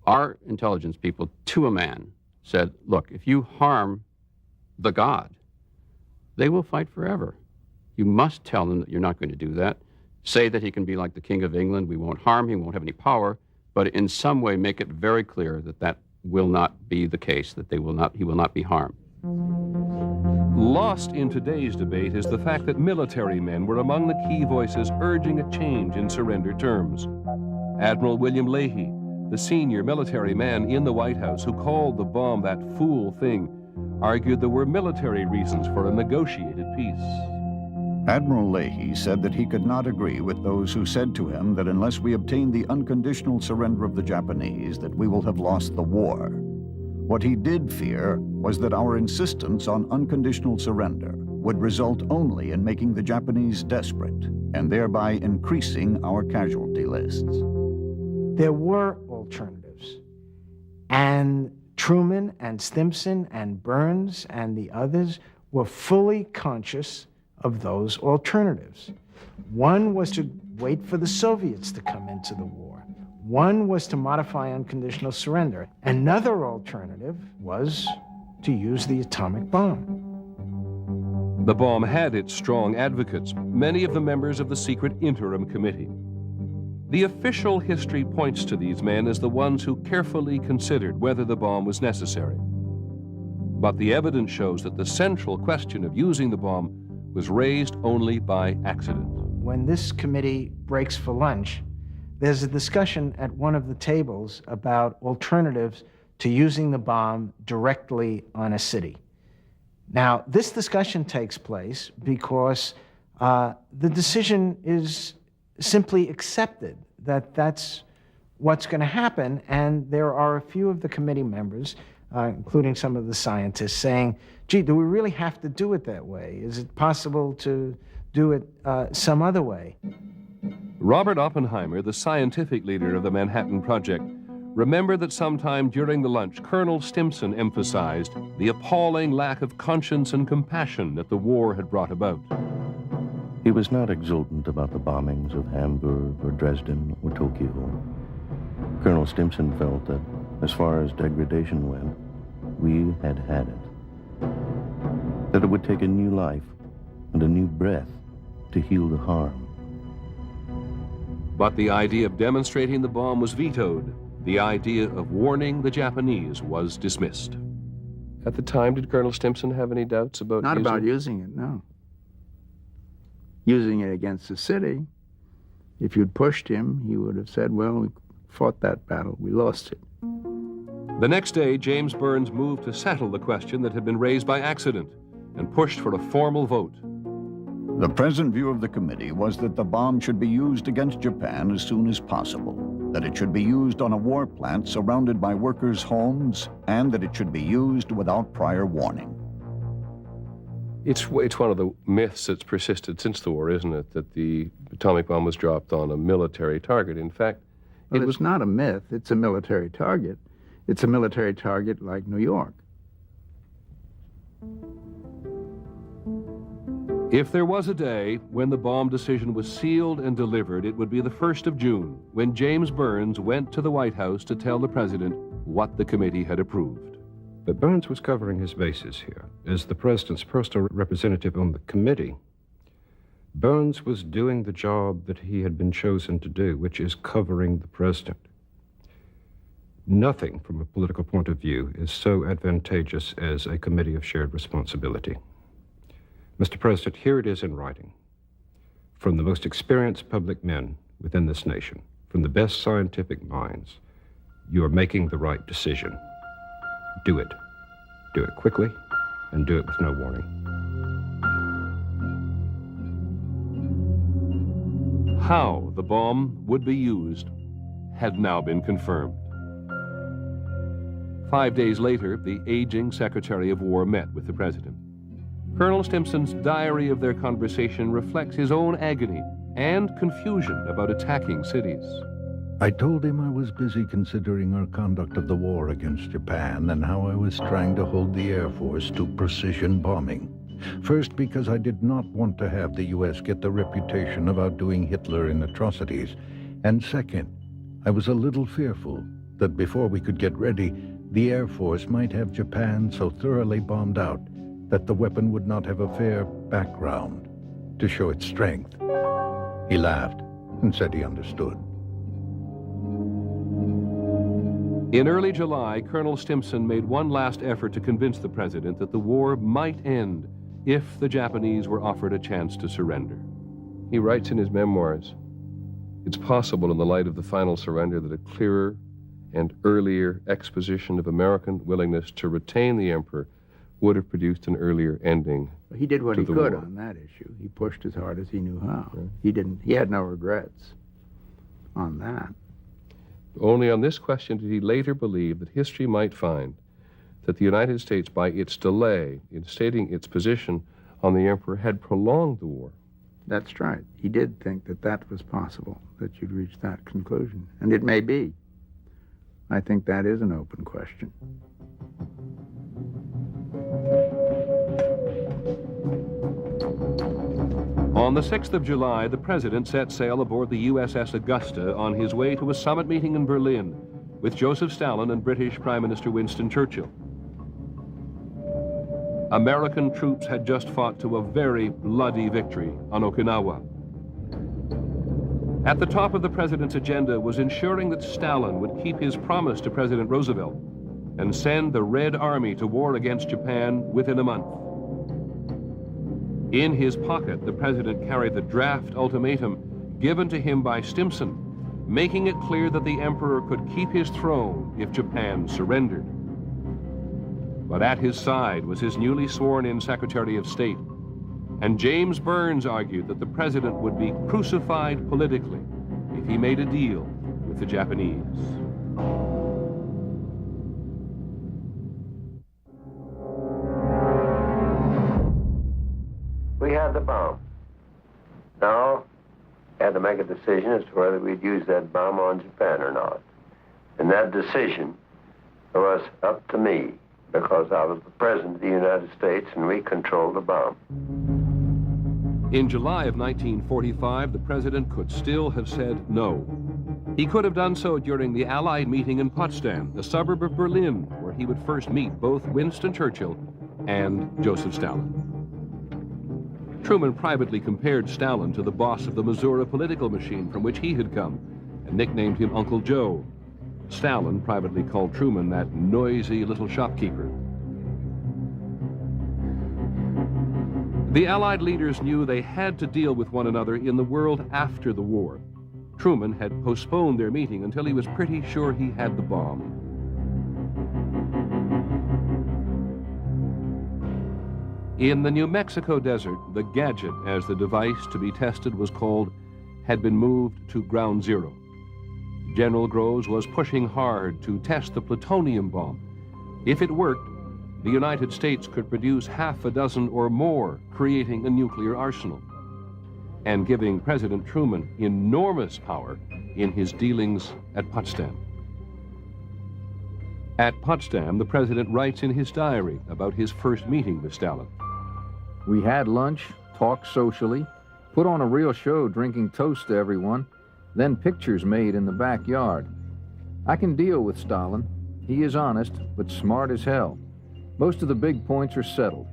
Our intelligence people, to a man, said, look, if you harm the God, they will fight forever. You must tell them that you're not going to do that. Say that he can be like the King of England. We won't harm him, won't have any power, but in some way make it very clear that that will not be the case, that he will not be harmed. Lost in today's debate is the fact that military men were among the key voices urging a change in surrender terms. Admiral William Leahy, the senior military man in the White House who called the bomb that fool thing, argued there were military reasons for a negotiated peace. Admiral Leahy said that he could not agree with those who said to him that unless we obtain the unconditional surrender of the Japanese, that we will have lost the war. What he did fear was that our insistence on unconditional surrender would result only in making the Japanese desperate and thereby increasing our casualty lists. There were alternatives, and Truman and Stimson and Burns and the others were fully conscious of those alternatives. One was to wait for the Soviets to come into the war. One was to modify unconditional surrender. Another alternative was to use the atomic bomb. The bomb had its strong advocates, many of the members of the secret interim committee. The official history points to these men as the ones who carefully considered whether the bomb was necessary. But the evidence shows that the central question of using the bomb was raised only by accident. When this committee breaks for lunch, there's a discussion at one of the tables about alternatives to using the bomb directly on a city. Now, this discussion takes place because the decision is simply accepted that that's what's going to happen, and there are a few of the committee members, including some of the scientists, saying, gee, do we really have to do it that way? Is it possible to do it some other way? Robert Oppenheimer, the scientific leader of the Manhattan Project, remembered that sometime during the lunch, Colonel Stimson emphasized the appalling lack of conscience and compassion that the war had brought about. He was not exultant about the bombings of Hamburg or Dresden or Tokyo. Colonel Stimson felt that, as far as degradation went, we had had it. That it would take a new life and a new breath to heal the harm. But the idea of demonstrating the bomb was vetoed. The idea of warning the Japanese was dismissed. At the time, did Colonel Stimson have any doubts about Not about using it, no. Using it against the city, if you'd pushed him, he would have said, well, we fought that battle, we lost it. The next day, James Burns moved to settle the question that had been raised by accident and pushed for a formal vote. The present view of the committee was that the bomb should be used against Japan as soon as possible, that it should be used on a war plant surrounded by workers' homes, and that it should be used without prior warning. It's one of the myths that's persisted since the war, isn't it, that the atomic bomb was dropped on a military target. In fact, it was not a myth. It's a military target. It's a military target like New York. If there was a day when the bomb decision was sealed and delivered, it would be the 1st of June, when James Burns went to the White House to tell the president what the committee had approved. But Burns was covering his bases here. As the president's personal representative on the committee, Burns was doing the job that he had been chosen to do, which is covering the president. Nothing from a political point of view is so advantageous as a committee of shared responsibility. Mr. President, here it is in writing. From the most experienced public men within this nation, from the best scientific minds, you are making the right decision. Do it. Do it quickly, and do it with no warning. How the bomb would be used had now been confirmed. 5 days later, the aging Secretary of War met with the president. Colonel Stimson's diary of their conversation reflects his own agony and confusion about attacking cities. I told him I was busy considering our conduct of the war against Japan and how I was trying to hold the Air Force to precision bombing. First, because I did not want to have the U.S. get the reputation of outdoing Hitler in atrocities. And second, I was a little fearful that before we could get ready, the Air Force might have Japan so thoroughly bombed out that the weapon would not have a fair background to show its strength. He laughed and said he understood. In early July, Colonel Stimson made one last effort to convince the president that the war might end if the Japanese were offered a chance to surrender. He writes in his memoirs, "It's possible in the light of the final surrender that a clearer and earlier exposition of American willingness to retain the emperor would have produced an earlier ending." He did what he could war. on that issue. He pushed as hard as he knew how. Yeah. He had no regrets on that. Only on this question did he later believe that history might find that the United States, by its delay in stating its position on the emperor, had prolonged the war. That's right. He did think that that was possible, that you'd reach that conclusion. And it may be. I think that is an open question. On the 6th of July, the president set sail aboard the USS Augusta on his way to a summit meeting in Berlin with Joseph Stalin and British Prime Minister Winston Churchill. American troops had just fought to a very bloody victory on Okinawa. At the top of the president's agenda was ensuring that Stalin would keep his promise to President Roosevelt and send the Red Army to war against Japan within a month. In his pocket, the president carried the draft ultimatum given to him by Stimson, making it clear that the emperor could keep his throne if Japan surrendered. But at his side was his newly sworn-in Secretary of State, and James Burns argued that the president would be crucified politically if he made a deal with the Japanese. We had the bomb. Now, had to make a decision as to whether we'd use that bomb on Japan or not. And that decision was up to me, because I was the President of the United States and we controlled the bomb. In July of 1945, the president could still have said no. He could have done so during the Allied meeting in Potsdam, a suburb of Berlin, where he would first meet both Winston Churchill and Joseph Stalin. Truman privately compared Stalin to the boss of the Missouri political machine from which he had come, and nicknamed him Uncle Joe. Stalin privately called Truman that noisy little shopkeeper. The Allied leaders knew they had to deal with one another in the world after the war. Truman had postponed their meeting until he was pretty sure he had the bomb. In the New Mexico desert, the gadget, as the device to be tested was called, had been moved to ground zero. General Groves was pushing hard to test the plutonium bomb. If it worked, the United States could produce half a dozen or more, creating a nuclear arsenal, and giving President Truman enormous power in his dealings at Potsdam. At Potsdam, the president writes in his diary about his first meeting with Stalin. We had lunch, talked socially, put on a real show drinking toast to everyone, then pictures made in the backyard. I can deal with Stalin. He is honest, but smart as hell. Most of the big points are settled.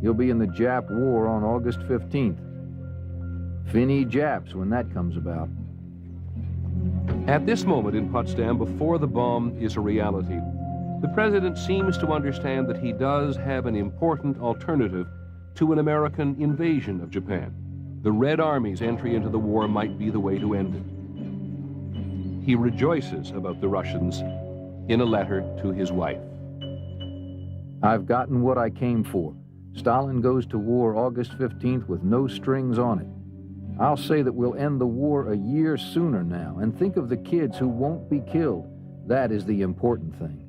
He'll be in the Jap War on August 15th. Finny Japs when that comes about. At this moment in Potsdam, before the bomb is a reality, the president seems to understand that he does have an important alternative to an American invasion of Japan. The Red Army's entry into the war might be the way to end it. He rejoices about the Russians in a letter to his wife. I've gotten what I came for. Stalin goes to war August 15th with no strings on it. I'll say that we'll end the war a year sooner now, and think of the kids who won't be killed. That is the important thing.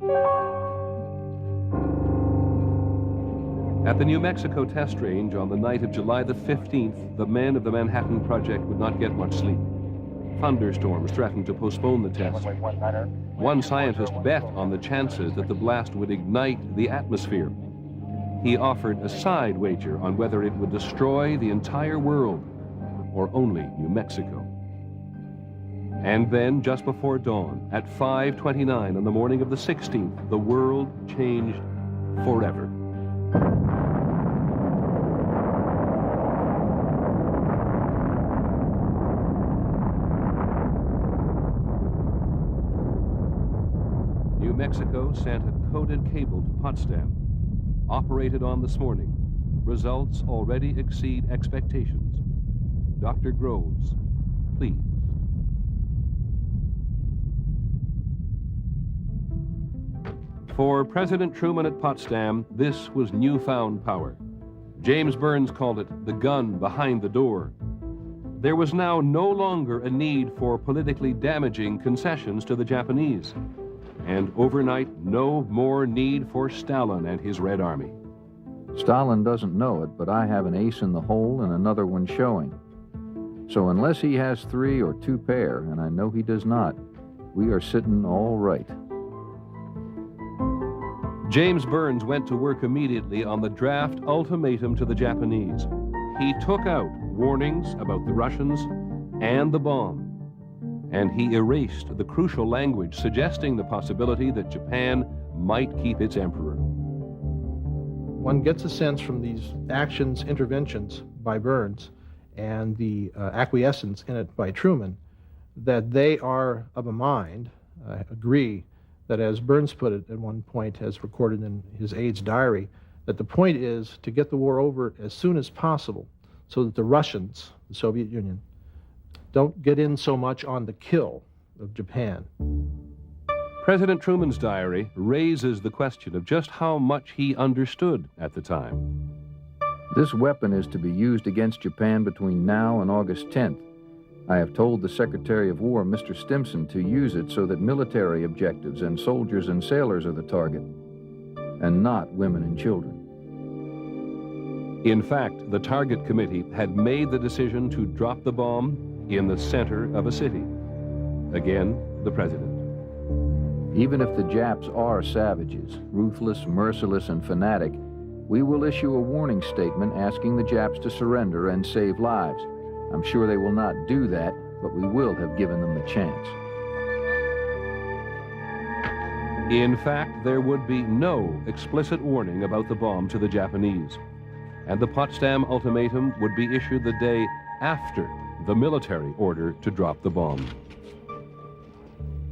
At the New Mexico test range on the night of July the 15th, the men of the Manhattan Project would not get much sleep. Thunderstorms threatened to postpone the test. One scientist bet on the chances that the blast would ignite the atmosphere. He offered a side wager on whether it would destroy the entire world or only New Mexico. And then, just before dawn, at 5:29 on the morning of the 16th, the world changed forever. New Mexico sent a coded cable to Potsdam. Operated on this morning. Results already exceed expectations. Dr. Groves, please. For President Truman at Potsdam, this was newfound power. James Burns called it the gun behind the door. There was now no longer a need for politically damaging concessions to the Japanese. And overnight, no more need for Stalin and his Red Army. Stalin doesn't know it, but I have an ace in the hole and another one showing. So unless he has 3 or 2 pair, and I know he does not, we are sitting all right. James Burns went to work immediately on the draft ultimatum to the Japanese. He took out warnings about the Russians and the bomb, and he erased the crucial language suggesting the possibility that Japan might keep its emperor. One gets a sense from these actions, interventions by Burns, and the acquiescence in it by Truman, that they are of a mind, agree, that, as Burns put it at one point, as recorded in his aide's diary, that the point is to get the war over as soon as possible so that the Russians, the Soviet Union, don't get in so much on the kill of Japan. President Truman's diary raises the question of just how much he understood at the time. This weapon is to be used against Japan between now and August 10th. I have told the Secretary of War, Mr. Stimson, to use it so that military objectives and soldiers and sailors are the target, and not women and children. In fact, the target committee had made the decision to drop the bomb in the center of a city. Again, the president. Even if the Japs are savages, ruthless, merciless, and fanatic, we will issue a warning statement asking the Japs to surrender and save lives. I'm sure they will not do that, but we will have given them the chance. In fact, there would be no explicit warning about the bomb to the Japanese, and the Potsdam Ultimatum would be issued the day after the military order to drop the bomb.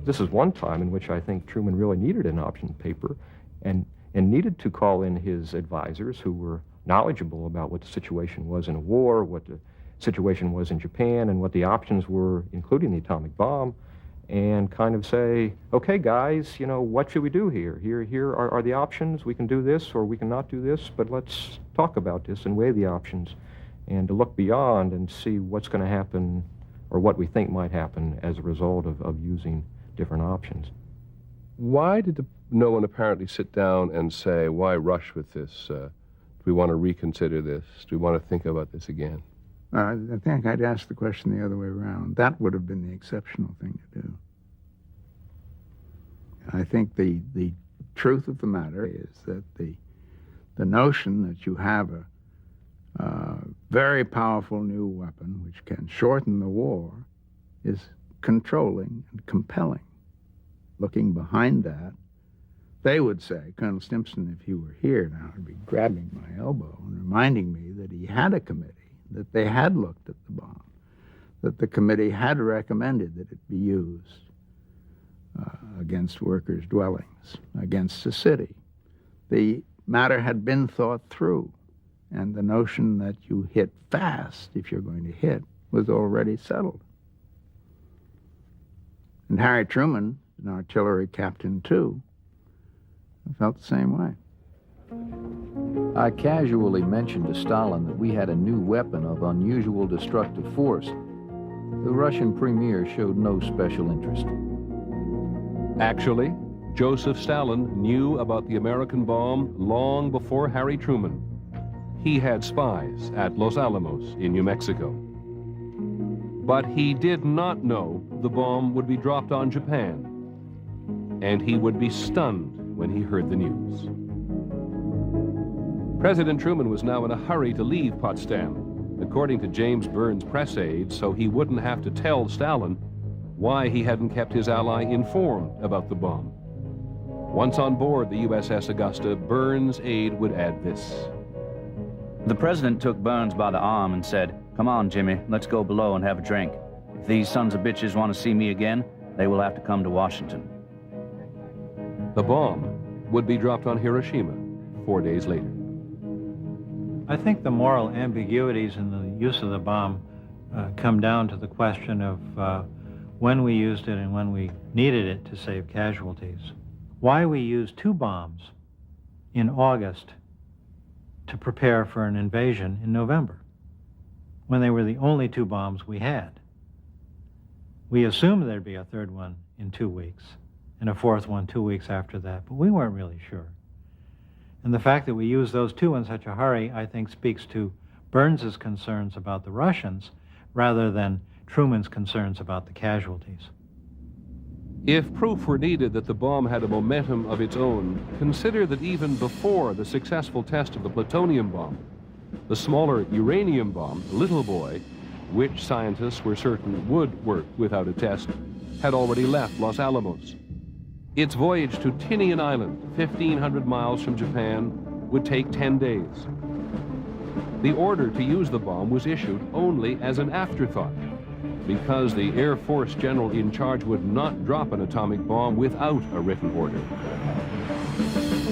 This is one time in which I think Truman really needed an option paper and needed to call in his advisors who were knowledgeable about what the situation was in a war, what the situation was in Japan, and what the options were, including the atomic bomb, and kind of say, okay, guys, you know, what should we do here? Here are the options. We can do this or we cannot do this, but let's talk about this and weigh the options and to look beyond and see what's going to happen or what we think might happen as a result of using different options. Why did no one apparently sit down and say, why rush with this? Do we want to reconsider this? Do we want to think about this again? I think I'd ask the question the other way around. That would have been the exceptional thing to do. I think the truth of the matter is that the notion that you have a very powerful new weapon which can shorten the war is controlling and compelling. Looking behind that, they would say, Colonel Stimson, if he were here now, would be grabbing my elbow and reminding me that he had a committee, that they had looked at the bomb, that the committee had recommended that it be used against workers' dwellings, against the city. The matter had been thought through, and the notion that you hit fast if you're going to hit was already settled. And Harry Truman, an artillery captain too, felt the same way. I casually mentioned to Stalin that we had a new weapon of unusual destructive force. The Russian premier showed no special interest. Actually, Joseph Stalin knew about the American bomb long before Harry Truman. He had spies at Los Alamos in New Mexico. But he did not know the bomb would be dropped on Japan, and he would be stunned when he heard the news. President Truman was now in a hurry to leave Potsdam, according to James Burns' press aide, so he wouldn't have to tell Stalin why he hadn't kept his ally informed about the bomb. Once on board the USS Augusta, Burns' aide would add this. The president took Burns by the arm and said, "Come on, Jimmy, let's go below and have a drink. If these sons of bitches want to see me again, they will have to come to Washington." The bomb would be dropped on Hiroshima 4 days later. I think the moral ambiguities in the use of the bomb come down to the question of when we used it and when we needed it to save casualties. Why we used 2 bombs in August to prepare for an invasion in November, when they were the only 2 bombs we had. We assumed there'd be a 3rd one in 2 weeks and a 4th one 2 weeks after that, but we weren't really sure. And the fact that we used those 2 in such a hurry, I think, speaks to Burns's concerns about the Russians rather than Truman's concerns about the casualties. If proof were needed that the bomb had a momentum of its own, consider that even before the successful test of the plutonium bomb, the smaller uranium bomb, Little Boy, which scientists were certain would work without a test, had already left Los Alamos. Its voyage to Tinian Island, 1,500 miles from Japan, would take 10 days. The order to use the bomb was issued only as an afterthought. because the Air Force general in charge would not drop an atomic bomb without a written order.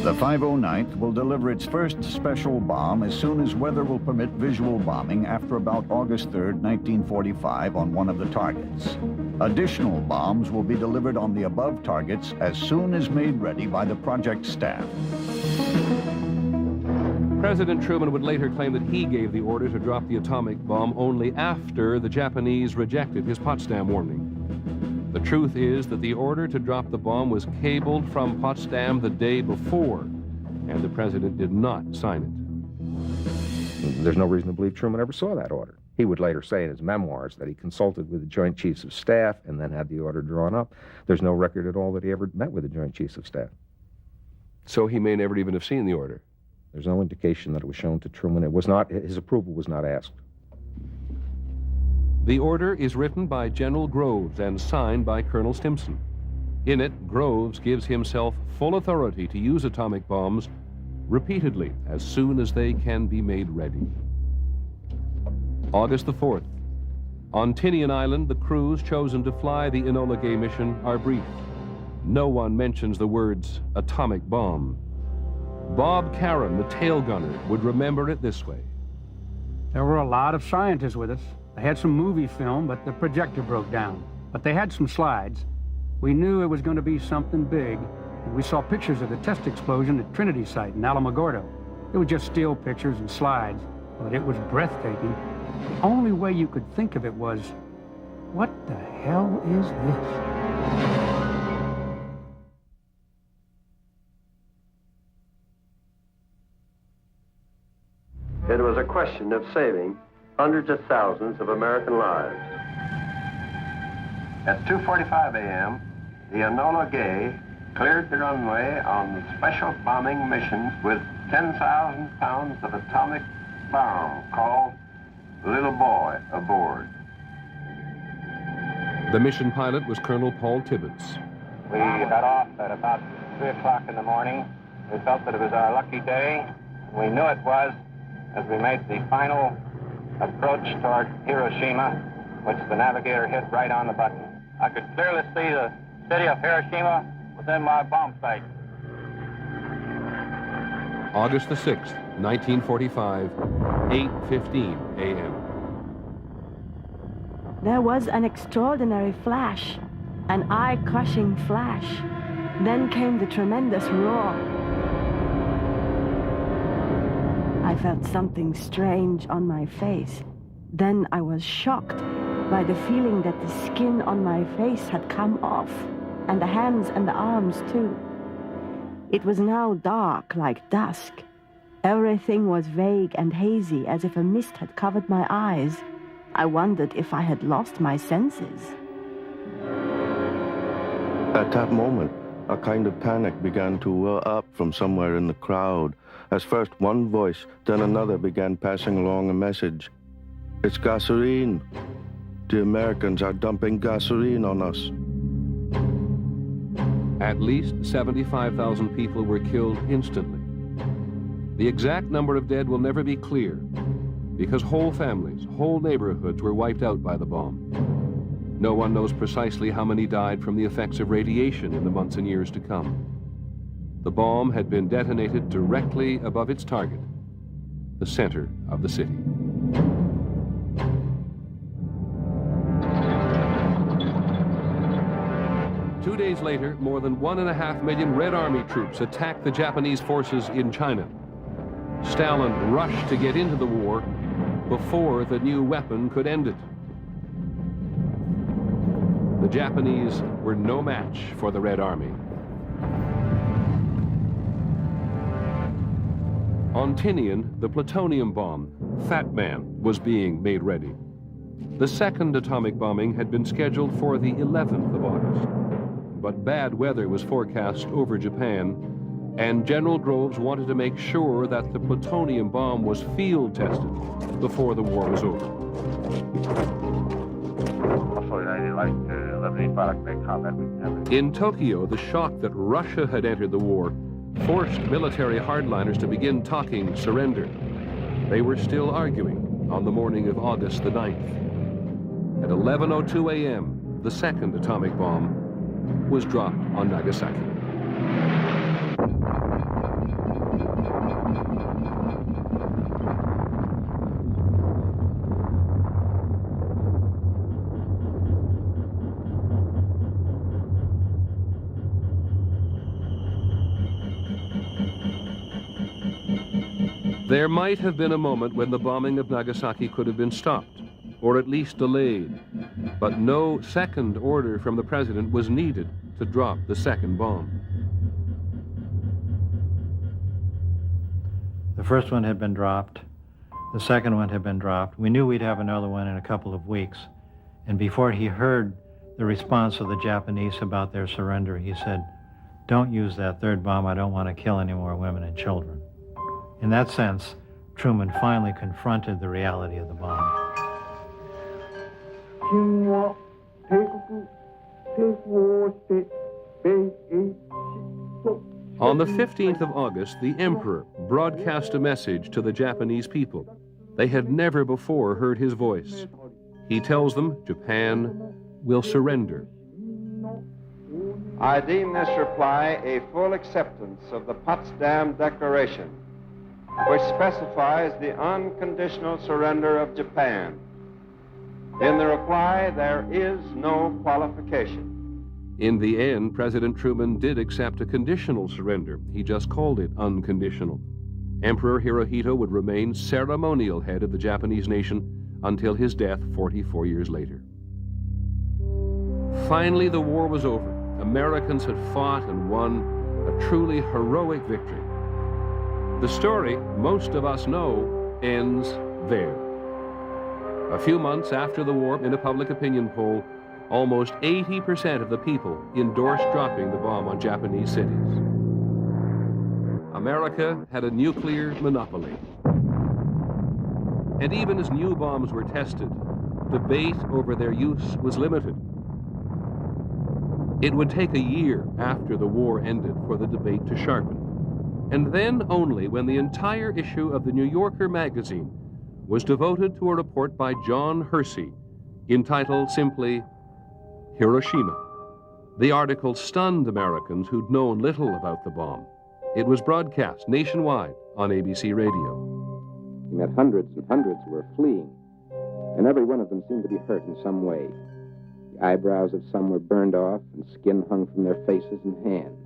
The 509th will deliver its first special bomb as soon as weather will permit visual bombing after about August 3rd, 1945 on one of the targets. Additional bombs will be delivered on the above targets as soon as made ready by the project staff. President Truman would later claim that he gave the order to drop the atomic bomb only after the Japanese rejected his Potsdam warning. The truth is that the order to drop the bomb was cabled from Potsdam the day before, and the president did not sign it. There's no reason to believe Truman ever saw that order. He would later say in his memoirs that he consulted with the Joint Chiefs of Staff and then had the order drawn up. There's no record at all that he ever met with the Joint Chiefs of Staff. So he may never even have seen the order? There's no indication that it was shown to Truman. It was not, his approval was not asked. The order is written by General Groves and signed by Colonel Stimson. In it, Groves gives himself full authority to use atomic bombs repeatedly as soon as they can be made ready. August the 4th. On Tinian Island, the crews chosen to fly the Enola Gay mission are briefed. No one mentions the words atomic bomb. Bob Caron, the tail gunner, would remember it this way. There were a lot of scientists with us. They had some movie film, but the projector broke down. But they had some slides. We knew it was going to be something big, and we saw pictures of the test explosion at Trinity Site in Alamogordo. It was just still pictures and slides, but it was breathtaking. The only way you could think of it was, what the hell is this? It was a question of saving hundreds of thousands of American lives. At 2:45 a.m., the Enola Gay cleared the runway on the special bombing mission with 10,000 pounds of atomic bomb called Little Boy aboard. The mission pilot was Colonel Paul Tibbets. We got off at about 3 o'clock in the morning. We felt that it was our lucky day. We knew it was as we made the final approach toward Hiroshima, which the navigator hit right on the button. I could clearly see the city of Hiroshima within my bomb sight. August the 6th, 1945, 8:15 a.m. There was an extraordinary flash, an eye-crushing flash. Then came the tremendous roar. I felt something strange on my face. Then I was shocked by the feeling that the skin on my face had come off, and the hands and the arms too. It was now dark like dusk. Everything was vague and hazy, as if a mist had covered my eyes. I wondered if I had lost my senses. At that moment, a kind of panic began to well up from somewhere in the crowd, as first one voice, then another began passing along a message. It's gasoline. The Americans are dumping gasoline on us. At least 75,000 people were killed instantly. The exact number of dead will never be clear, because whole families, whole neighborhoods were wiped out by the bomb. No one knows precisely how many died from the effects of radiation in the months and years to come. The bomb had been detonated directly above its target, the center of the city. Two days later, more than 1.5 million Red Army troops attacked the Japanese forces in China. Stalin rushed to get into the war before the new weapon could end it. The Japanese were no match for the Red Army. On Tinian, the plutonium bomb, Fat Man, was being made ready. The second atomic bombing had been scheduled for the 11th of August, but bad weather was forecast over Japan, and General Groves wanted to make sure that the plutonium bomb was field tested before the war was over. In Tokyo, the shock that Russia had entered the war forced military hardliners to begin talking surrender. They were still arguing on the morning of August the 9th. At 11:02 a.m., the second atomic bomb was dropped on Nagasaki. There might have been a moment when the bombing of Nagasaki could have been stopped, or at least delayed, but no second order from the president was needed to drop the second bomb. The first one had been dropped. The second one had been dropped. We knew we'd have another one in a couple of weeks. And before he heard the response of the Japanese about their surrender, he said, "Don't use that third bomb. I don't want to kill any more women and children." In that sense, Truman finally confronted the reality of the bomb. On the 15th of August, the Emperor broadcast a message to the Japanese people. They had never before heard his voice. He tells them Japan will surrender. I deem this reply a full acceptance of the Potsdam Declaration, which specifies the unconditional surrender of Japan. In the reply, there is no qualification. In the end, President Truman did accept a conditional surrender. He just called it unconditional. Emperor Hirohito would remain ceremonial head of the Japanese nation until his death 44 years later. Finally, the war was over. Americans had fought and won a truly heroic victory. The story most of us know ends there. A few months after the war, in a public opinion poll, almost 80% of the people endorsed dropping the bomb on Japanese cities. America had a nuclear monopoly. And even as new bombs were tested, debate over their use was limited. It would take a year after the war ended for the debate to sharpen. And then only when the entire issue of the New Yorker magazine was devoted to a report by John Hersey entitled simply Hiroshima. The article stunned Americans who'd known little about the bomb. It was broadcast nationwide on ABC radio. He met hundreds and hundreds who were fleeing, and every one of them seemed to be hurt in some way. The eyebrows of some were burned off, and skin hung from their faces and hands.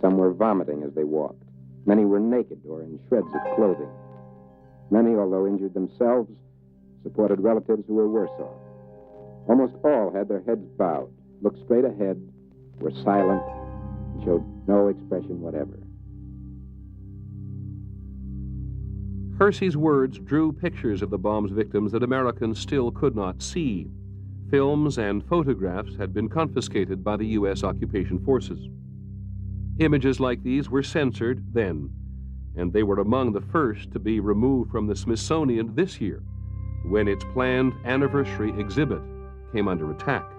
Some were vomiting as they walked. Many were naked or in shreds of clothing. Many, although injured themselves, supported relatives who were worse off. Almost all had their heads bowed, looked straight ahead, were silent, and showed no expression whatever. Hersey's words drew pictures of the bomb's victims that Americans still could not see. Films and photographs had been confiscated by the U.S. occupation forces. Images like these were censored then, and they were among the first to be removed from the Smithsonian this year, when its planned anniversary exhibit came under attack.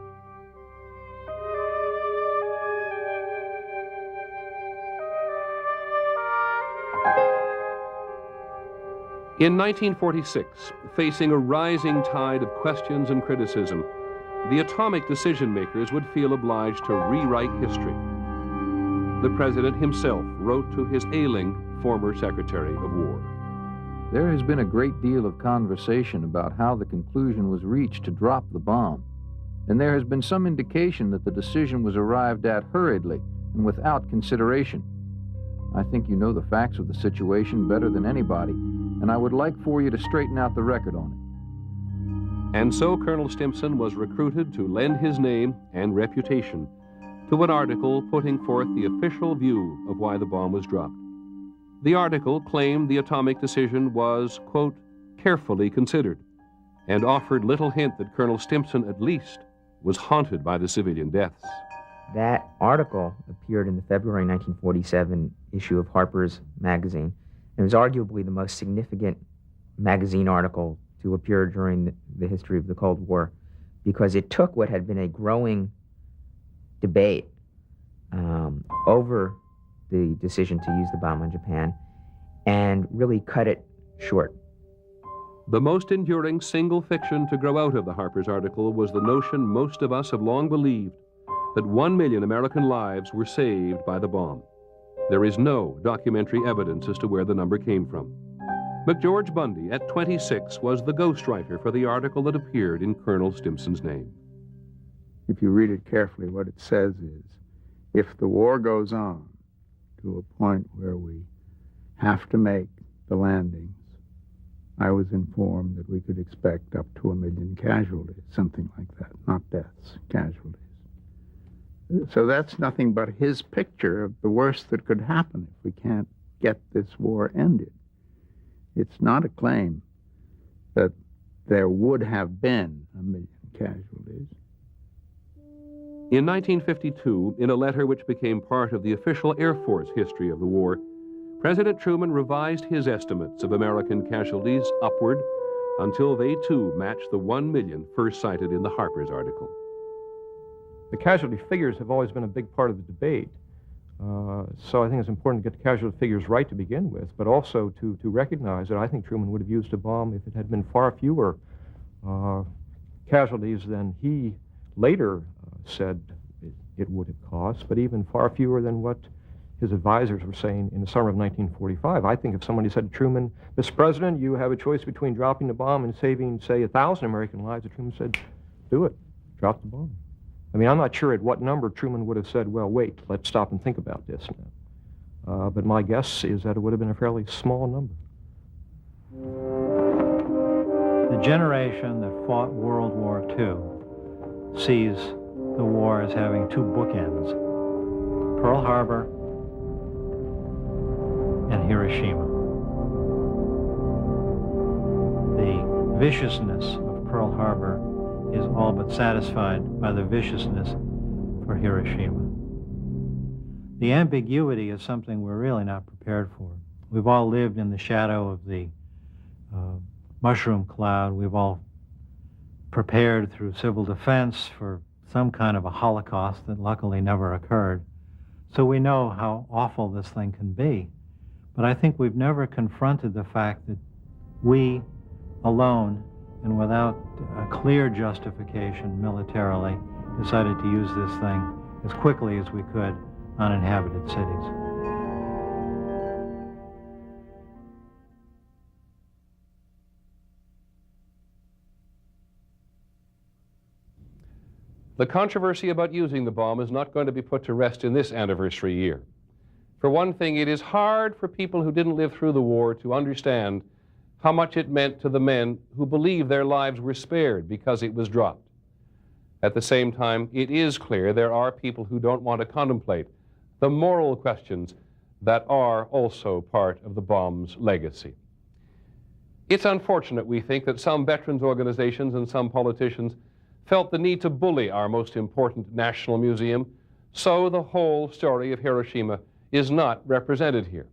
In 1946, facing a rising tide of questions and criticism, the atomic decision-makers would feel obliged to rewrite history. The president himself wrote to his ailing former Secretary of War. There has been a great deal of conversation about how the conclusion was reached to drop the bomb, and there has been some indication that the decision was arrived at hurriedly and without consideration. I think you know the facts of the situation better than anybody, and I would like for you to straighten out the record on it. And so Colonel Stimson was recruited to lend his name and reputation to an article putting forth the official view of why the bomb was dropped. The article claimed the atomic decision was, quote, carefully considered, and offered little hint that Colonel Stimson, at least, was haunted by the civilian deaths. That article appeared in the February 1947 issue of Harper's Magazine. It was arguably the most significant magazine article to appear during the history of the Cold War, because it took what had been a growing debate over the decision to use the bomb on Japan and really cut it short. The most enduring single fiction to grow out of the Harper's article was the notion most of us have long believed, that 1 million American lives were saved by the bomb. There is no documentary evidence as to where the number came from. McGeorge Bundy, at 26, was the ghostwriter for the article that appeared in Colonel Stimson's name. If you read it carefully, what it says is, if the war goes on to a point where we have to make the landings, I was informed that we could expect up to 1 million casualties, something like that, not deaths, casualties. So that's nothing but his picture of the worst that could happen if we can't get this war ended. It's not a claim that there would have been 1 million casualties. In 1952, in a letter which became part of the official Air Force history of the war, President Truman revised his estimates of American casualties upward until they too matched the 1 million first cited in the Harper's article. The casualty figures have always been a big part of the debate. So I think it's important to get the casualty figures right to begin with, but also to recognize that I think Truman would have used a bomb if it had been far fewer casualties than he later said it would have cost, but even far fewer than what his advisors were saying in the summer of 1945. I think if somebody said to Truman, Mr. President, you have a choice between dropping the bomb and saving, say, 1,000 American lives, that Truman said, do it, drop the bomb. I mean, I'm not sure at what number Truman would have said, well, wait, let's stop and think about this now. But my guess is that it would have been a fairly small number. The generation that fought World War II sees the war as having two bookends, Pearl Harbor and Hiroshima. The viciousness of Pearl Harbor is all but satisfied by the viciousness for Hiroshima. The ambiguity is something we're really not prepared for. We've all lived in the shadow of the mushroom cloud. We've all prepared through civil defense for some kind of a Holocaust that luckily never occurred. So we know how awful this thing can be. But I think we've never confronted the fact that we alone and without a clear justification militarily decided to use this thing as quickly as we could on inhabited cities. The controversy about using the bomb is not going to be put to rest in this anniversary year. For one thing, it is hard for people who didn't live through the war to understand how much it meant to the men who believed their lives were spared because it was dropped. At the same time, it is clear there are people who don't want to contemplate the moral questions that are also part of the bomb's legacy. It's unfortunate, we think, that some veterans organizations and some politicians felt the need to bully our most important national museum, so the whole story of Hiroshima is not represented here.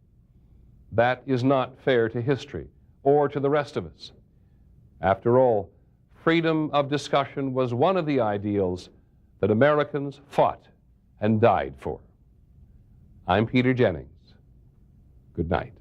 That is not fair to history or to the rest of us. After all, freedom of discussion was one of the ideals that Americans fought and died for. I'm Peter Jennings. Good night.